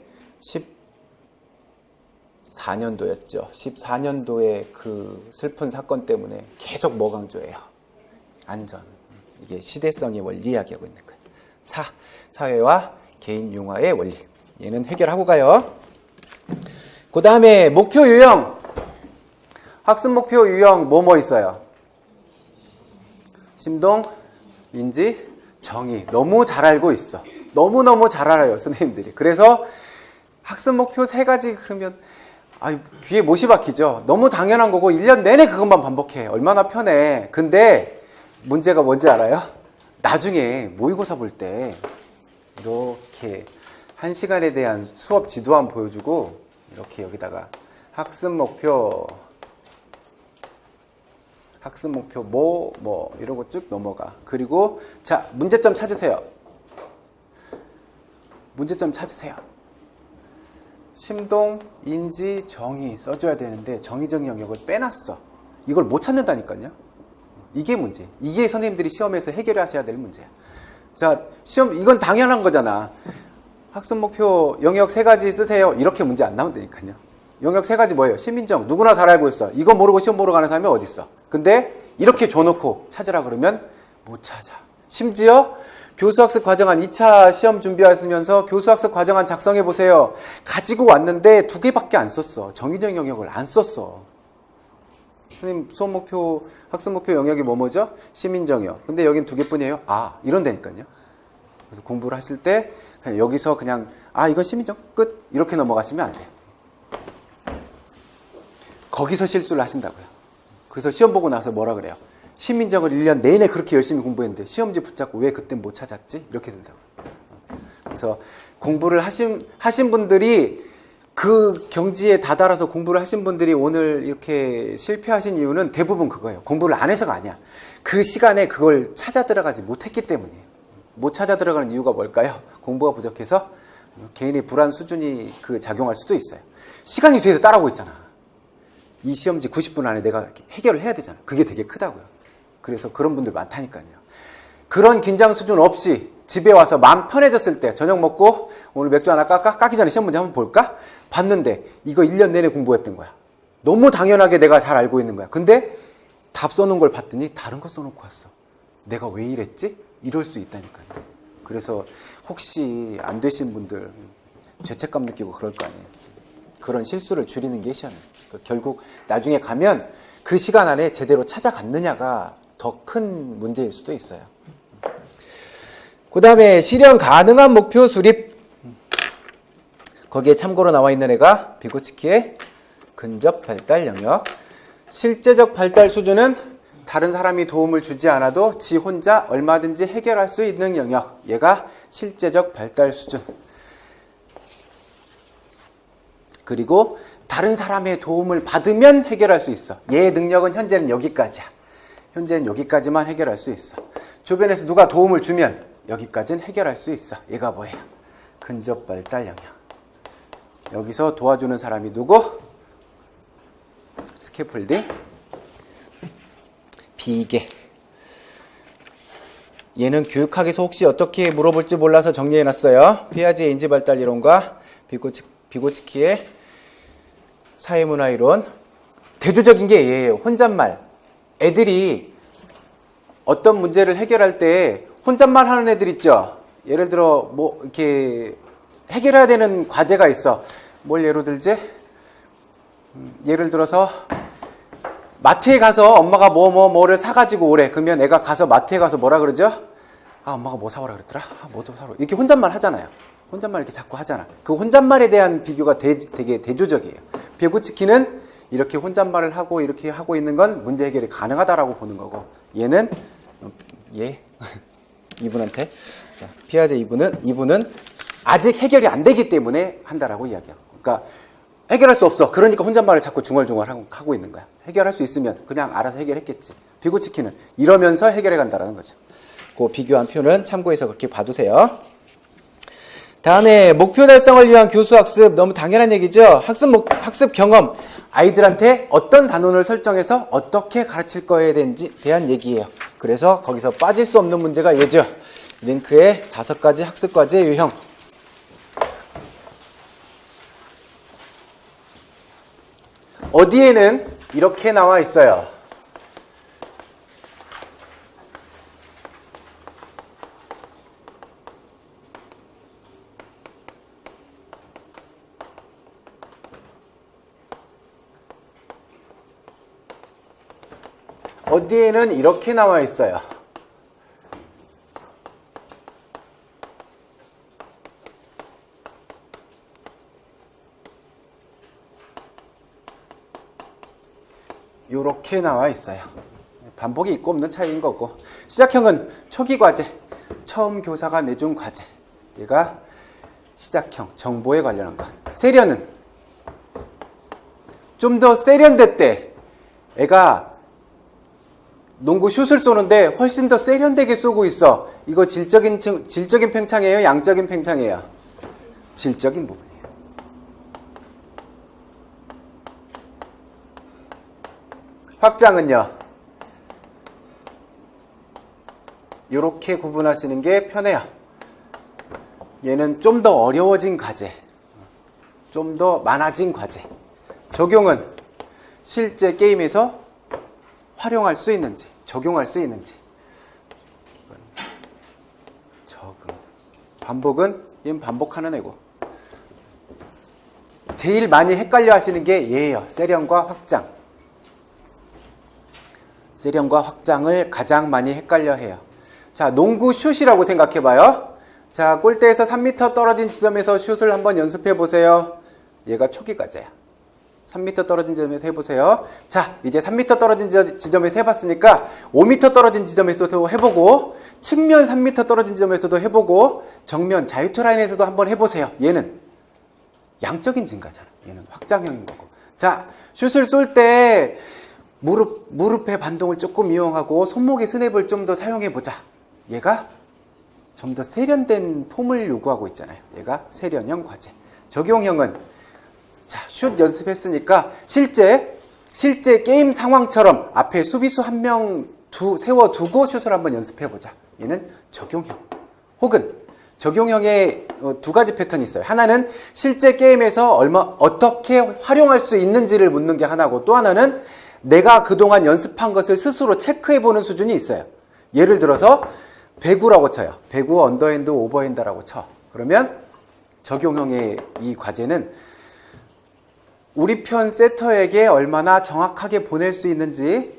14년도였죠. 14년도에 그 슬픈 사건 때문에 계속 뭐 강조해요? 안전. 이게 시대성의 원리 이야기하고 있는 거예요. 사회와 개인 융화의 원리. 얘는 해결하고 가요. 그 다음에 목표 유형. 학습 목표 유형 뭐 있어요? 심동, 인지, 정의. 너무 잘 알고 있어. 너무너무 잘 알아요, 선생님들이. 그래서 학습 목표 3가지 그러면 귀에 못이 박히죠. 너무 당연한 거고 1년 내내 그것만 반복해. 얼마나 편해. 근데 문제가 뭔지 알아요? 나중에 모의고사 볼 때 이렇게 1시간에 대한 수업 지도안 보여주고 이렇게 여기다가 학습 목표 뭐 이러고 쭉 넘어가. 그리고 자, 문제점 찾으세요. 심동, 인지, 정의 써줘야 되는데 정의적 영역을 빼놨어. 이걸 못 찾는다니까요. 이게 문제. 이게 선생님들이 시험에서 해결하셔야 될 문제야. 자, 시험 이건 당연한 거잖아. 학습 목표 영역 3가지 쓰세요. 이렇게 문제 안 나온다니까요. 영역 3가지 뭐예요? 시민정. 누구나 잘 알고 있어. 이거 모르고 시험 보러 가는 사람이 어디 있어? 근데 이렇게 줘놓고 찾으라 그러면 못 찾아. 심지어 교수학습 과정안 2차 시험 준비하시면서 교수학습 과정안 작성해 보세요. 가지고 왔는데 2개밖에 안 썼어. 정의적 영역을 안 썼어. 선생님 수업 목표, 학습 목표 영역이 뭐죠? 시민정역. 근데 여긴 2개뿐이에요. 이런다니까요. 그래서 공부를 하실 때 그냥 여기서 그냥 이건 시민정 끝 이렇게 넘어가시면 안 돼요. 거기서 실수를 하신다고요. 그래서 시험 보고 나서 뭐라 그래요? 시민정을 1년 내내 그렇게 열심히 공부했는데 시험지 붙잡고 왜 그때 못 찾았지? 이렇게 된다고요. 그래서 공부를 하신 분들이 그 경지에 다다라서 공부를 하신 분들이 오늘 이렇게 실패하신 이유는 대부분 그거예요. 공부를 안 해서가 아니야. 그 시간에 그걸 찾아 들어가지 못했기 때문이에요. 못 찾아 들어가는 이유가 뭘까요? 공부가 부족해서 개인의 불안 수준이 작용할 수도 있어요. 시간이 뒤에서 따라오고 있잖아. 이 시험지 90분 안에 내가 해결을 해야 되잖아. 그게 되게 크다고요. 그래서 그런 분들 많다니까요. 그런 긴장 수준 없이 집에 와서 마음 편해졌을 때 저녁 먹고 오늘 맥주 하나 까기 전에 시험 문제 한번 볼까? 봤는데 이거 1년 내내 공부했던 거야. 너무 당연하게 내가 잘 알고 있는 거야. 근데 답 써놓은 걸 봤더니 다른 거 써놓고 왔어. 내가 왜 이랬지? 이럴 수 있다니까요. 그래서 혹시 안 되신 분들 죄책감 느끼고 그럴 거 아니에요. 그런 실수를 줄이는 게 시험이에요. 결국 나중에 가면 그 시간 안에 제대로 찾아갔느냐가 더 큰 문제일 수도 있어요. 그 다음에 실현 가능한 목표 수립. 거기에 참고로 나와 있는 애가 비고츠키의 근접 발달 영역. 실제적 발달 수준은 다른 사람이 도움을 주지 않아도 지 혼자 얼마든지 해결할 수 있는 영역. 얘가 실제적 발달 수준. 그리고 다른 사람의 도움을 받으면 해결할 수 있어. 얘의 능력은 현재는 여기까지야. 현재는 여기까지만 해결할 수 있어. 주변에서 누가 도움을 주면 여기까지는 해결할 수 있어. 얘가 뭐예요? 근접 발달 영역. 여기서 도와주는 사람이 누구? 스캐폴딩. 비계. 얘는 교육학에서 혹시 어떻게 물어볼지 몰라서 정리해놨어요. 피아제의 인지발달 이론과 비고츠키의 사회문화이론. 대조적인 게 얘예요. 혼잣말. 애들이 어떤 문제를 해결할 때 혼잣말 하는 애들 있죠. 예를 들어 뭐 이렇게 해결해야 되는 과제가 있어. 뭘 예로 들지? 예를 들어서 마트에 가서 엄마가 뭐를 사가지고 오래. 그러면 애가 가서 마트에 가서 뭐라 그러죠? 엄마가 뭐 사오라 그랬더라? 뭐도 사오라. 이렇게 혼잣말 하잖아요. 혼잣말 이렇게 자꾸 하잖아. 그 혼잣말에 대한 비교가 되게 대조적이에요. 배구치기는 이렇게 혼잣말을 하고 이렇게 하고 있는 건 문제 해결이 가능하다라고 보는 거고, 얘는 이분한테, 자, 피아제 이분은 아직 해결이 안 되기 때문에 한다라고 이야기하고, 그러니까 해결할 수 없어. 그러니까 혼잣말을 자꾸 중얼중얼 하고 있는 거야. 해결할 수 있으면 그냥 알아서 해결했겠지. 비고치키는 이러면서 해결해 간다라는 거죠. 그 비교한 표는 참고해서 그렇게 봐두세요. 다음에 목표 달성을 위한 교수 학습, 너무 당연한 얘기죠. 학습 경험, 아이들한테 어떤 단원을 설정해서 어떻게 가르칠 거에 대한 얘기예요. 그래서 거기서 빠질 수 없는 문제가 얘죠. 링크의 5가지 학습 과제의 유형. 어디에는 이렇게 나와 있어요. 어디에는 이렇게 나와 있어요. 요렇게 나와 있어요. 반복이 있고 없는 차이인 거고, 시작형은 초기 과제, 처음 교사가 내준 과제, 얘가 시작형, 정보에 관련한 것. 세련은 좀 더 세련됐대. 애가 농구 슛을 쏘는데 훨씬 더 세련되게 쏘고 있어. 이거 질적인 팽창이에요? 양적인 팽창이에요? 질적인 부분이에요. 확장은요, 이렇게 구분하시는 게 편해요. 얘는 좀 더 어려워진 과제, 좀 더 많아진 과제. 적용은 실제 게임에서 활용할 수 있는지, 적용할 수 있는지. 적응. 반복은 얘는 반복하는 애고, 제일 많이 헷갈려 하시는 게 얘예요. 세련과 확장. 세련과 확장을 가장 많이 헷갈려 해요. 자, 농구 슛이라고 생각해 봐요. 자, 골대에서 3m 떨어진 지점에서 슛을 한번 연습해 보세요. 얘가 초기 과제야. 3m 떨어진 지점에서 해보세요. 자, 이제 3m 떨어진 지점에서 해봤으니까 5m 떨어진 지점에서도 해보고, 측면 3m 떨어진 지점에서도 해보고, 정면 자유투 라인에서도 한번 해보세요. 얘는 양적인 증가잖아. 얘는 확장형인 거고. 자, 슛을 쏠 때 무릎의 반동을 조금 이용하고 손목의 스냅을 좀 더 사용해보자. 얘가 좀 더 세련된 폼을 요구하고 있잖아요. 얘가 세련형 과제. 적용형은, 자, 슛 연습했으니까 실제 게임 상황처럼 앞에 수비수 한 명 세워두고 슛을 한번 연습해보자. 얘는 적용형. 혹은 적용형의 2가지 패턴이 있어요. 하나는 실제 게임에서 어떻게 활용할 수 있는지를 묻는 게 하나고, 또 하나는 내가 그동안 연습한 것을 스스로 체크해보는 수준이 있어요. 예를 들어서 배구라고 쳐요. 배구 언더핸드, 오버핸드라고 쳐. 그러면 적용형의 이 과제는 우리 편 세터에게 얼마나 정확하게 보낼 수 있는지,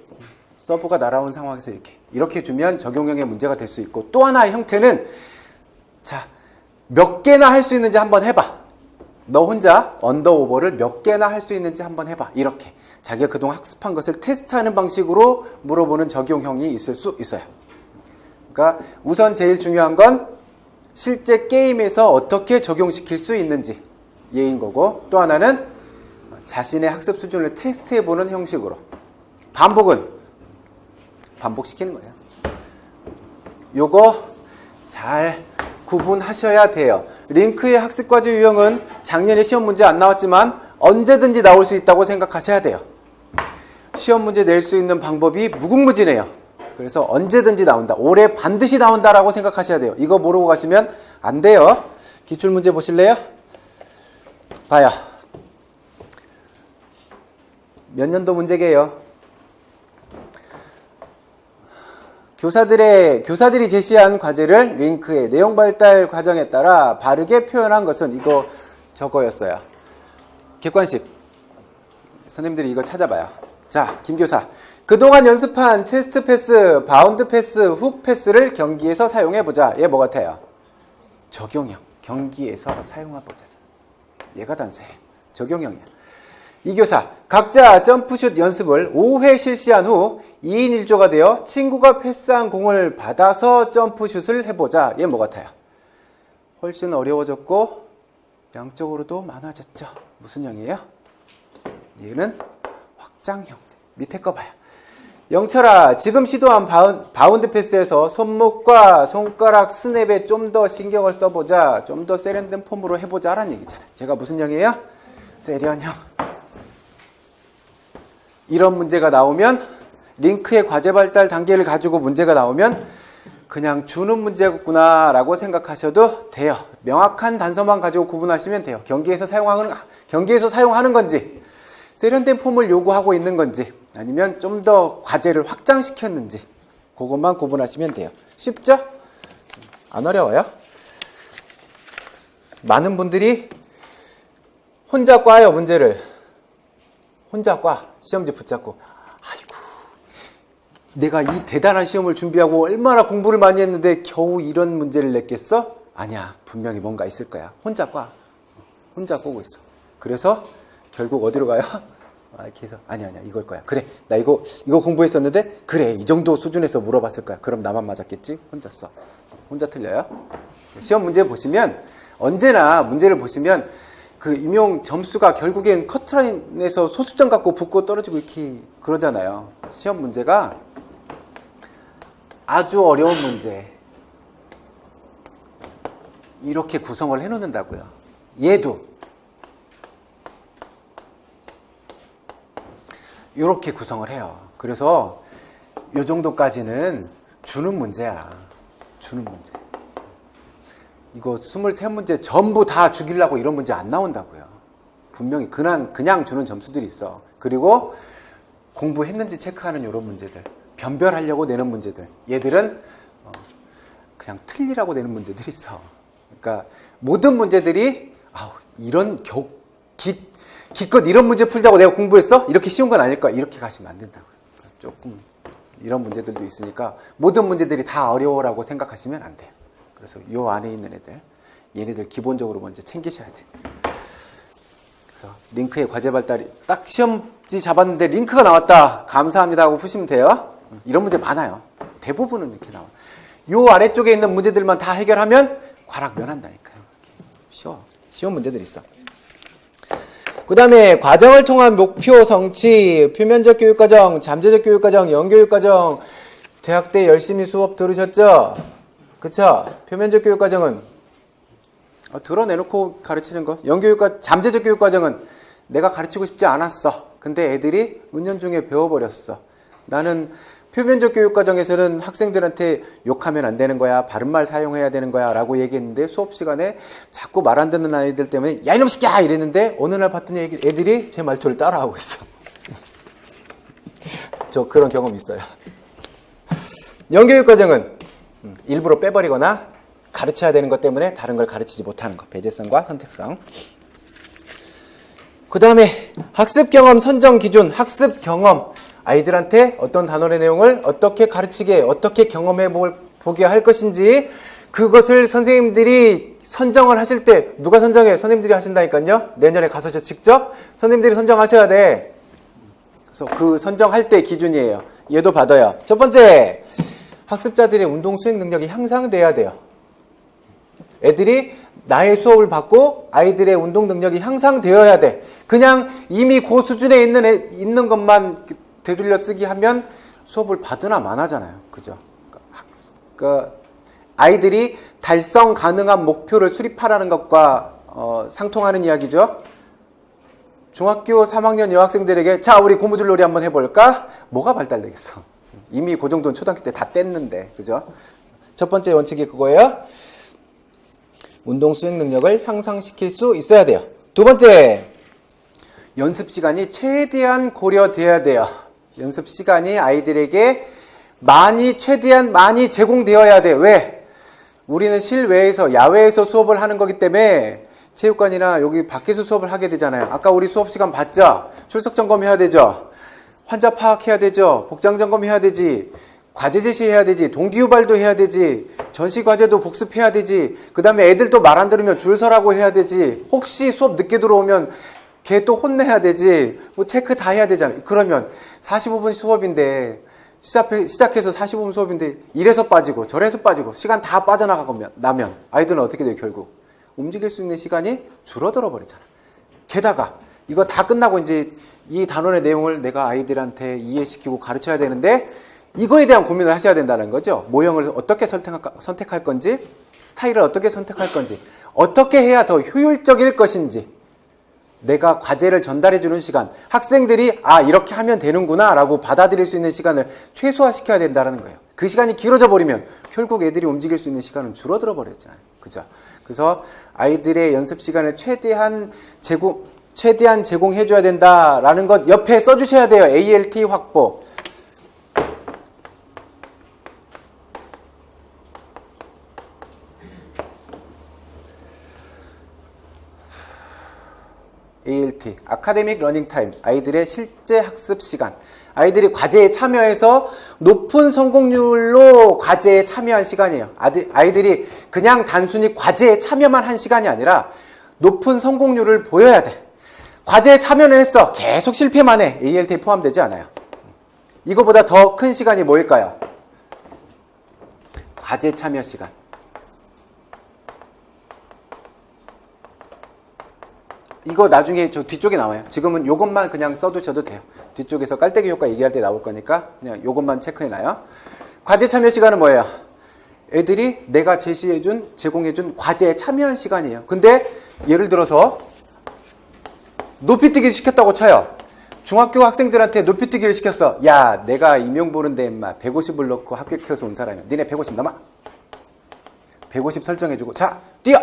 서브가 날아온 상황에서 이렇게 주면 적용형의 문제가 될 수 있고, 또 하나의 형태는, 자, 몇 개나 할 수 있는지 한번 해봐. 너 혼자 언더 오버를 몇 개나 할 수 있는지 한번 해봐. 이렇게 자기가 그동안 학습한 것을 테스트하는 방식으로 물어보는 적용형이 있을 수 있어요. 그러니까 우선 제일 중요한 건 실제 게임에서 어떻게 적용시킬 수 있는지 얘인 거고, 또 하나는 자신의 학습 수준을 테스트해보는 형식으로. 반복은 반복시키는 거예요. 요거 잘 구분하셔야 돼요. 링크의 학습과제 유형은 작년에 시험 문제 안 나왔지만 언제든지 나올 수 있다고 생각하셔야 돼요. 시험 문제 낼 수 있는 방법이 무궁무진해요. 그래서 언제든지 나온다. 올해 반드시 나온다라고 생각하셔야 돼요. 이거 모르고 가시면 안 돼요. 기출문제 보실래요? 봐요. 몇 년도 문제게요? 교사들이 제시한 과제를 링크의 내용 발달 과정에 따라 바르게 표현한 것은, 이거 저거였어요. 객관식. 선생님들이 이거 찾아봐요. 자, 김 교사. 그동안 연습한 체스트 패스, 바운드 패스, 훅 패스를 경기에서 사용해보자. 얘 뭐 같아요? 적용형. 경기에서 사용해보자. 얘가 단서예요. 적용형이야. 이 교사, 각자 점프슛 연습을 5회 실시한 후 2인 1조가 되어 친구가 패스한 공을 받아서 점프슛을 해보자. 얘 뭐 같아요? 훨씬 어려워졌고 양적으로도 많아졌죠. 무슨 형이에요? 얘는 확장형. 밑에 거 봐요. 영철아, 지금 시도한 바운드 패스에서 손목과 손가락 스냅에 좀 더 신경을 써보자. 좀 더 세련된 폼으로 해보자 라는 얘기잖아요. 제가 무슨 형이에요? 세련형. 이런 문제가 나오면, 링크의 과제 발달 단계를 가지고 문제가 나오면 그냥 주는 문제구나 라고 생각하셔도 돼요. 명확한 단서만 가지고 구분하시면 돼요. 경기에서 사용하는 건지, 세련된 폼을 요구하고 있는 건지, 아니면 좀 더 과제를 확장시켰는지, 그것만 구분하시면 돼요. 쉽죠? 안 어려워요? 많은 분들이 혼자 꽈요, 문제를. 혼자 꽈. 시험지 붙잡고. 아이고, 내가 이 대단한 시험을 준비하고 얼마나 공부를 많이 했는데 겨우 이런 문제를 냈겠어? 아니야. 분명히 뭔가 있을 거야. 혼자 꽈. 혼자 꼬고 있어. 그래서 결국 어디로 가요? 이렇게 해서 아니야 이걸 거야. 그래, 나 이거 공부했었는데 그래, 이 정도 수준에서 물어봤을 거야. 그럼 나만 맞았겠지? 혼자 써. 혼자 틀려요. 시험 문제 보시면, 언제나 문제를 보시면 그 임용 점수가 결국엔 커트라인에서 소수점 갖고 붙고 떨어지고 이렇게 그러잖아요. 시험 문제가 아주 어려운 문제 이렇게 구성을 해놓는다고요. 얘도 이렇게 구성을 해요. 그래서 이 정도까지는 주는 문제야. 주는 문제. 이거 23문제 전부 다 죽이려고 이런 문제 안 나온다고요. 분명히 그냥 주는 점수들이 있어. 그리고 공부했는지 체크하는 이런 문제들, 변별하려고 내는 문제들, 얘들은 그냥 틀리라고 내는 문제들이 있어. 그러니까 모든 문제들이 이런 기껏 이런 문제 풀자고 내가 공부했어? 이렇게 쉬운 건 아닐 거야. 이렇게 가시면 안 된다고요. 조금 이런 문제들도 있으니까 모든 문제들이 다 어려워라고 생각하시면 안 돼요. 그래서 요 안에 있는 얘네들 기본적으로 먼저 챙기셔야 돼. 그래서 링크의 과제 발달이 딱 시험지 잡았는데 링크가 나왔다. 감사합니다 하고 푸시면 돼요. 이런 문제 많아요. 대부분은 이렇게 나와. 요 아래쪽에 있는 문제들만 다 해결하면 과락 면한다니까요. 쉬운 문제들이 있어. 그 다음에 과정을 통한 목표 성취, 표면적 교육과정, 잠재적 교육과정, 연교육과정. 대학 때 열심히 수업 들으셨죠? 그쵸? 표면적 교육과정은 드러내놓고 가르치는 거. 잠재적 교육과정은 내가 가르치고 싶지 않았어. 근데 애들이 은연중에 배워버렸어. 나는 표면적 교육과정에서는 학생들한테 욕하면 안 되는 거야, 바른말 사용해야 되는 거야 라고 얘기했는데 수업 시간에 자꾸 말 안 듣는 아이들 때문에 야 이놈 새끼야 이랬는데 어느 날 봤더니 애들이 제 말투를 따라하고 있어. 저 그런 경험이 있어요. 연교육과정은 일부러 빼버리거나 가르쳐야 되는 것 때문에 다른 걸 가르치지 못하는 것. 배제성과 선택성. 그 다음에 학습경험 선정기준. 학습경험. 아이들한테 어떤 단원의 내용을 어떻게 가르치게, 어떻게 경험해 보게 할 것인지 그것을 선생님들이 선정을 하실 때 누가 선정해? 선생님들이 하신다니까요. 내년에 가서 직접 선생님들이 선정하셔야 돼. 그래서 그 선정할 때 기준이에요. 얘도 받아요. 첫 번째, 학습자들의 운동 수행 능력이 향상돼야 돼요. 애들이 나의 수업을 받고 아이들의 운동 능력이 향상되어야 돼. 그냥 이미 그 수준에 있는 것만 되돌려 쓰기 하면 수업을 받으나 마나잖아요. 그죠? 그러니까 아이들이 달성 가능한 목표를 수립하라는 것과 상통하는 이야기죠. 중학교 3학년 여학생들에게 자 우리 고무줄놀이 한번 해볼까? 뭐가 발달되겠어? 이미 그 정도는 초등학교 때 다 뗐는데. 그죠? 첫 번째 원칙이 그거예요. 운동 수행 능력을 향상시킬 수 있어야 돼요. 두 번째, 연습 시간이 최대한 고려돼야 돼요. 연습 시간이 아이들에게 최대한 많이 제공되어야 돼. 왜? 우리는 실외에서, 야외에서 수업을 하는 거기 때문에 체육관이나 여기 밖에서 수업을 하게 되잖아요. 아까 우리 수업 시간 봤죠? 출석 점검해야 되죠? 환자 파악해야 되죠? 복장 점검해야 되지? 과제 제시해야 되지, 동기유발도 해야 되지, 전시과제도 복습해야 되지, 그 다음에 애들도 말 안 들으면 줄 서라고 해야 되지, 혹시 수업 늦게 들어오면 걔 또 혼내야 되지, 뭐 체크 다 해야 되잖아요. 그러면 45분 수업인데, 시작해서 45분 수업인데, 이래서 빠지고 저래서 빠지고 시간 다 빠져나가면 아이들은 어떻게 돼요? 결국 움직일 수 있는 시간이 줄어들어 버리잖아. 게다가 이거 다 끝나고 이제 이 단원의 내용을 내가 아이들한테 이해시키고 가르쳐야 되는데, 이거에 대한 고민을 하셔야 된다는 거죠. 모형을 어떻게 선택할 건지, 스타일을 어떻게 선택할 건지, 어떻게 해야 더 효율적일 것인지, 내가 과제를 전달해주는 시간, 학생들이 이렇게 하면 되는구나 라고 받아들일 수 있는 시간을 최소화시켜야 된다는 거예요. 그 시간이 길어져 버리면 결국 애들이 움직일 수 있는 시간은 줄어들어 버렸잖아요. 그죠? 그래서 아이들의 연습 시간을 최대한 제공해줘야 된다라는 것 옆에 써주셔야 돼요. ALT 확보. ALT, 아카데믹 러닝 타임, 아이들의 실제 학습 시간. 아이들이 과제에 참여해서 높은 성공률로 과제에 참여한 시간이에요. 아이들이 그냥 단순히 과제에 참여만 한 시간이 아니라 높은 성공률을 보여야 돼. 과제에 참여는 했어. 계속 실패만 해. ALT에 포함되지 않아요. 이거보다 더 큰 시간이 뭐일까요? 과제 참여 시간. 이거 나중에 저 뒤쪽에 나와요. 지금은 요것만 그냥 써두셔도 돼요. 뒤쪽에서 깔때기 효과 얘기할 때 나올 거니까 그냥 요것만 체크해놔요. 과제 참여 시간은 뭐예요? 애들이 내가 제공해준 과제에 참여한 시간이에요. 근데 예를 들어서 높이뛰기를 시켰다고 쳐요. 중학교 학생들한테 높이뛰기를 시켰어. 야, 내가 임용 보는데 인마 150을 넣고 합격해서 온 사람이야. 니네 150 넘어. 150 설정해주고 자, 뛰어!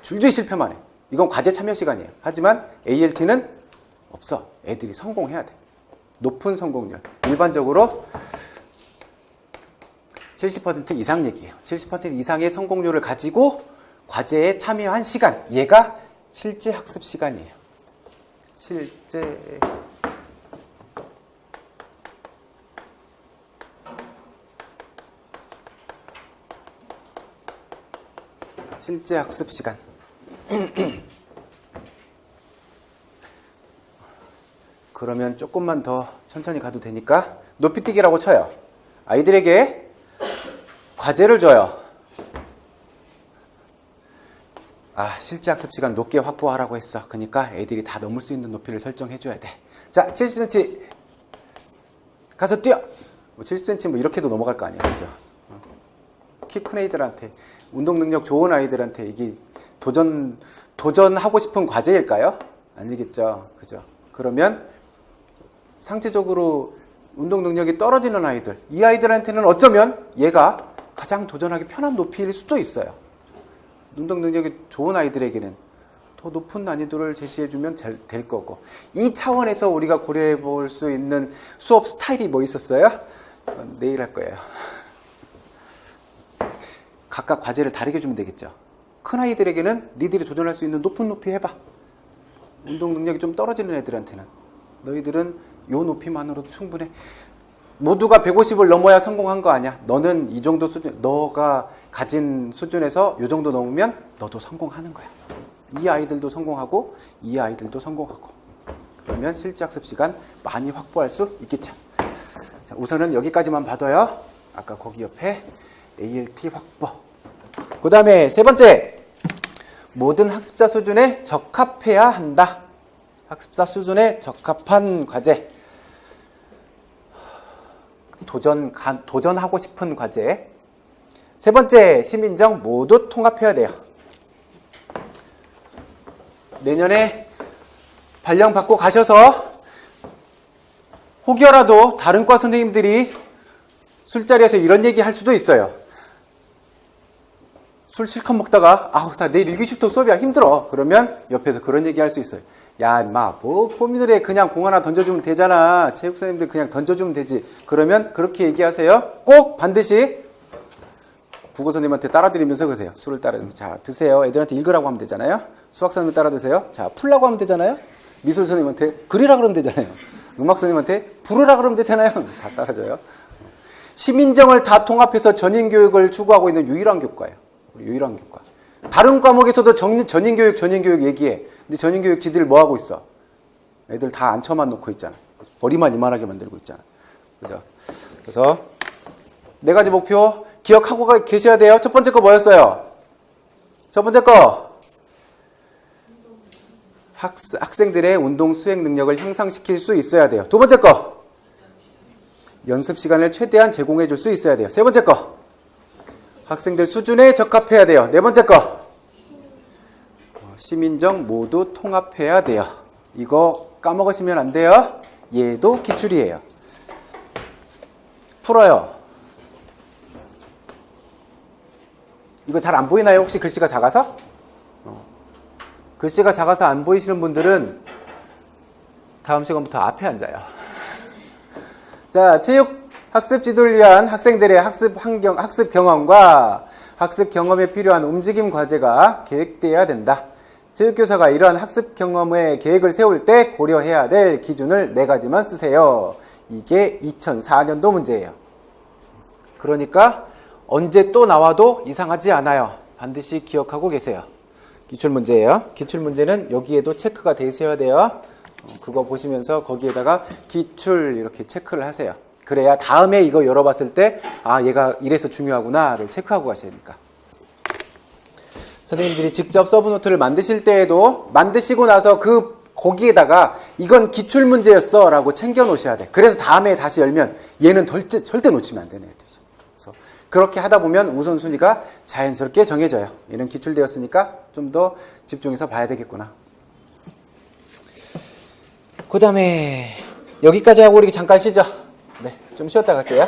줄줄이 실패만 해. 이건 과제 참여 시간이에요. 하지만 ALT는 없어. 애들이 성공해야 돼. 높은 성공률. 일반적으로 70% 이상 얘기예요. 70% 이상의 성공률을 가지고 과제에 참여한 시간. 얘가 실제 학습 시간이에요. 실제 학습 시간. 그러면 조금만 더 천천히 가도 되니까 높이뛰기라고 쳐요. 아이들에게 과제를 줘요. 실제 학습 시간 높게 확보하라고 했어. 그러니까 애들이 다 넘을 수 있는 높이를 설정해줘야 돼. 자, 70cm 가서 뛰어. 70cm 뭐 이렇게도 넘어갈 거 아니야, 그죠? 키 큰 애들한테, 운동 능력 좋은 아이들한테 이게 도전하고 싶은 과제일까요? 아니겠죠. 그죠? 그러면 상대적으로 운동 능력이 떨어지는 아이들, 이 아이들한테는 어쩌면 얘가 가장 도전하기 편한 높이일 수도 있어요. 운동 능력이 좋은 아이들에게는 더 높은 난이도를 제시해주면 될 거고. 이 차원에서 우리가 고려해 볼 수 있는 수업 스타일이 뭐 있었어요? 내일 할 거예요. 각각 과제를 다르게 주면 되겠죠. 큰 아이들에게는 니들이 도전할 수 있는 높은 높이 해봐. 운동 능력이 좀 떨어지는 애들한테는 너희들은 요 높이만으로도 충분해. 모두가 150을 넘어야 성공한 거 아니야. 너는 이 정도 수준, 너가 가진 수준에서 요 정도 넘으면 너도 성공하는 거야. 이 아이들도 성공하고 이 아이들도 성공하고. 그러면 실제 학습 시간 많이 확보할 수 있겠죠. 자, 우선은 여기까지만 봐둬요. 아까 거기 옆에 ALT 확보. 그 다음에 세 번째, 모든 학습자 수준에 적합해야 한다. 학습자 수준에 적합한 과제. 도전하고 싶은 과제. 세 번째, 심인정 모두 통합해야 돼요. 내년에 발령 받고 가셔서 혹여라도 다른 과 선생님들이 술자리에서 이런 얘기 할 수도 있어요. 술 실컷 먹다가 나 내일 1교시부터 수업이야 힘들어. 그러면 옆에서 그런 얘기 할 수 있어요. 야 인마 뭐 포미들에 그냥 공 하나 던져주면 되잖아. 체육사님들 그냥 던져주면 되지. 그러면 그렇게 얘기하세요. 꼭 반드시 국어선생님한테 따라드리면서 그러세요. 술을 따라드리면 자 드세요. 애들한테 읽으라고 하면 되잖아요. 수학선생님 따라 드세요. 자 풀라고 하면 되잖아요. 미술선생님한테 그리라 그러면 되잖아요. 음악선생님한테 부르라 그러면 되잖아요. 다 따라줘요. 시민정을 다 통합해서 전인교육을 추구하고 있는 유일한 교과예요. 유일한 교과. 다른 과목에서도 전인교육 얘기해. 근데 전인교육 지들 뭐 하고 있어? 애들 다 앉혀만 놓고 있잖아. 머리만 이만하게 만들고 있잖아. 그죠? 그래서 네 가지 목표 기억하고 계셔야 돼요. 첫 번째 거 뭐였어요? 첫 번째 거 학생들의 운동 수행 능력을 향상시킬 수 있어야 돼요. 두 번째 거 연습 시간을 최대한 제공해 줄 수 있어야 돼요. 세 번째 거 학생들 수준에 적합해야 돼요. 네 번째 거 시민정 모두 통합해야 돼요. 이거 까먹으시면 안 돼요. 얘도 기출이에요. 풀어요. 이거 잘 안 보이나요? 혹시 글씨가 작아서? 글씨가 작아서 안 보이시는 분들은 다음 시간부터 앞에 앉아요. 자, 체육 학습 지도를 위한 학생들의 학습 환경, 학습 경험과 학습 경험에 필요한 움직임 과제가 계획되어야 된다. 체육교사가 이러한 학습 경험의 계획을 세울 때 고려해야 될 기준을 4가지만 쓰세요. 이게 2004년도 문제예요. 그러니까 언제 또 나와도 이상하지 않아요. 반드시 기억하고 계세요. 기출문제예요. 기출문제는 여기에도 체크가 돼 있어야 돼요. 그거 보시면서 거기에다가 기출 이렇게 체크를 하세요. 그래야 다음에 이거 열어봤을 때 아 얘가 이래서 중요하구나를 체크하고 가셔야 되니까. 선생님들이 직접 서브노트를 만드실 때에도 만드시고 나서 거기에다가 이건 기출문제였어 라고 챙겨 놓으셔야 돼. 그래서 다음에 다시 열면 얘는 절대 놓치면 안 되는 애들이죠. 그래서 그렇게 하다 보면 우선순위가 자연스럽게 정해져요. 얘는 기출되었으니까 좀 더 집중해서 봐야 되겠구나. 그 다음에 여기까지 하고 우리 잠깐 쉬죠. 네, 좀 쉬었다 갈게요.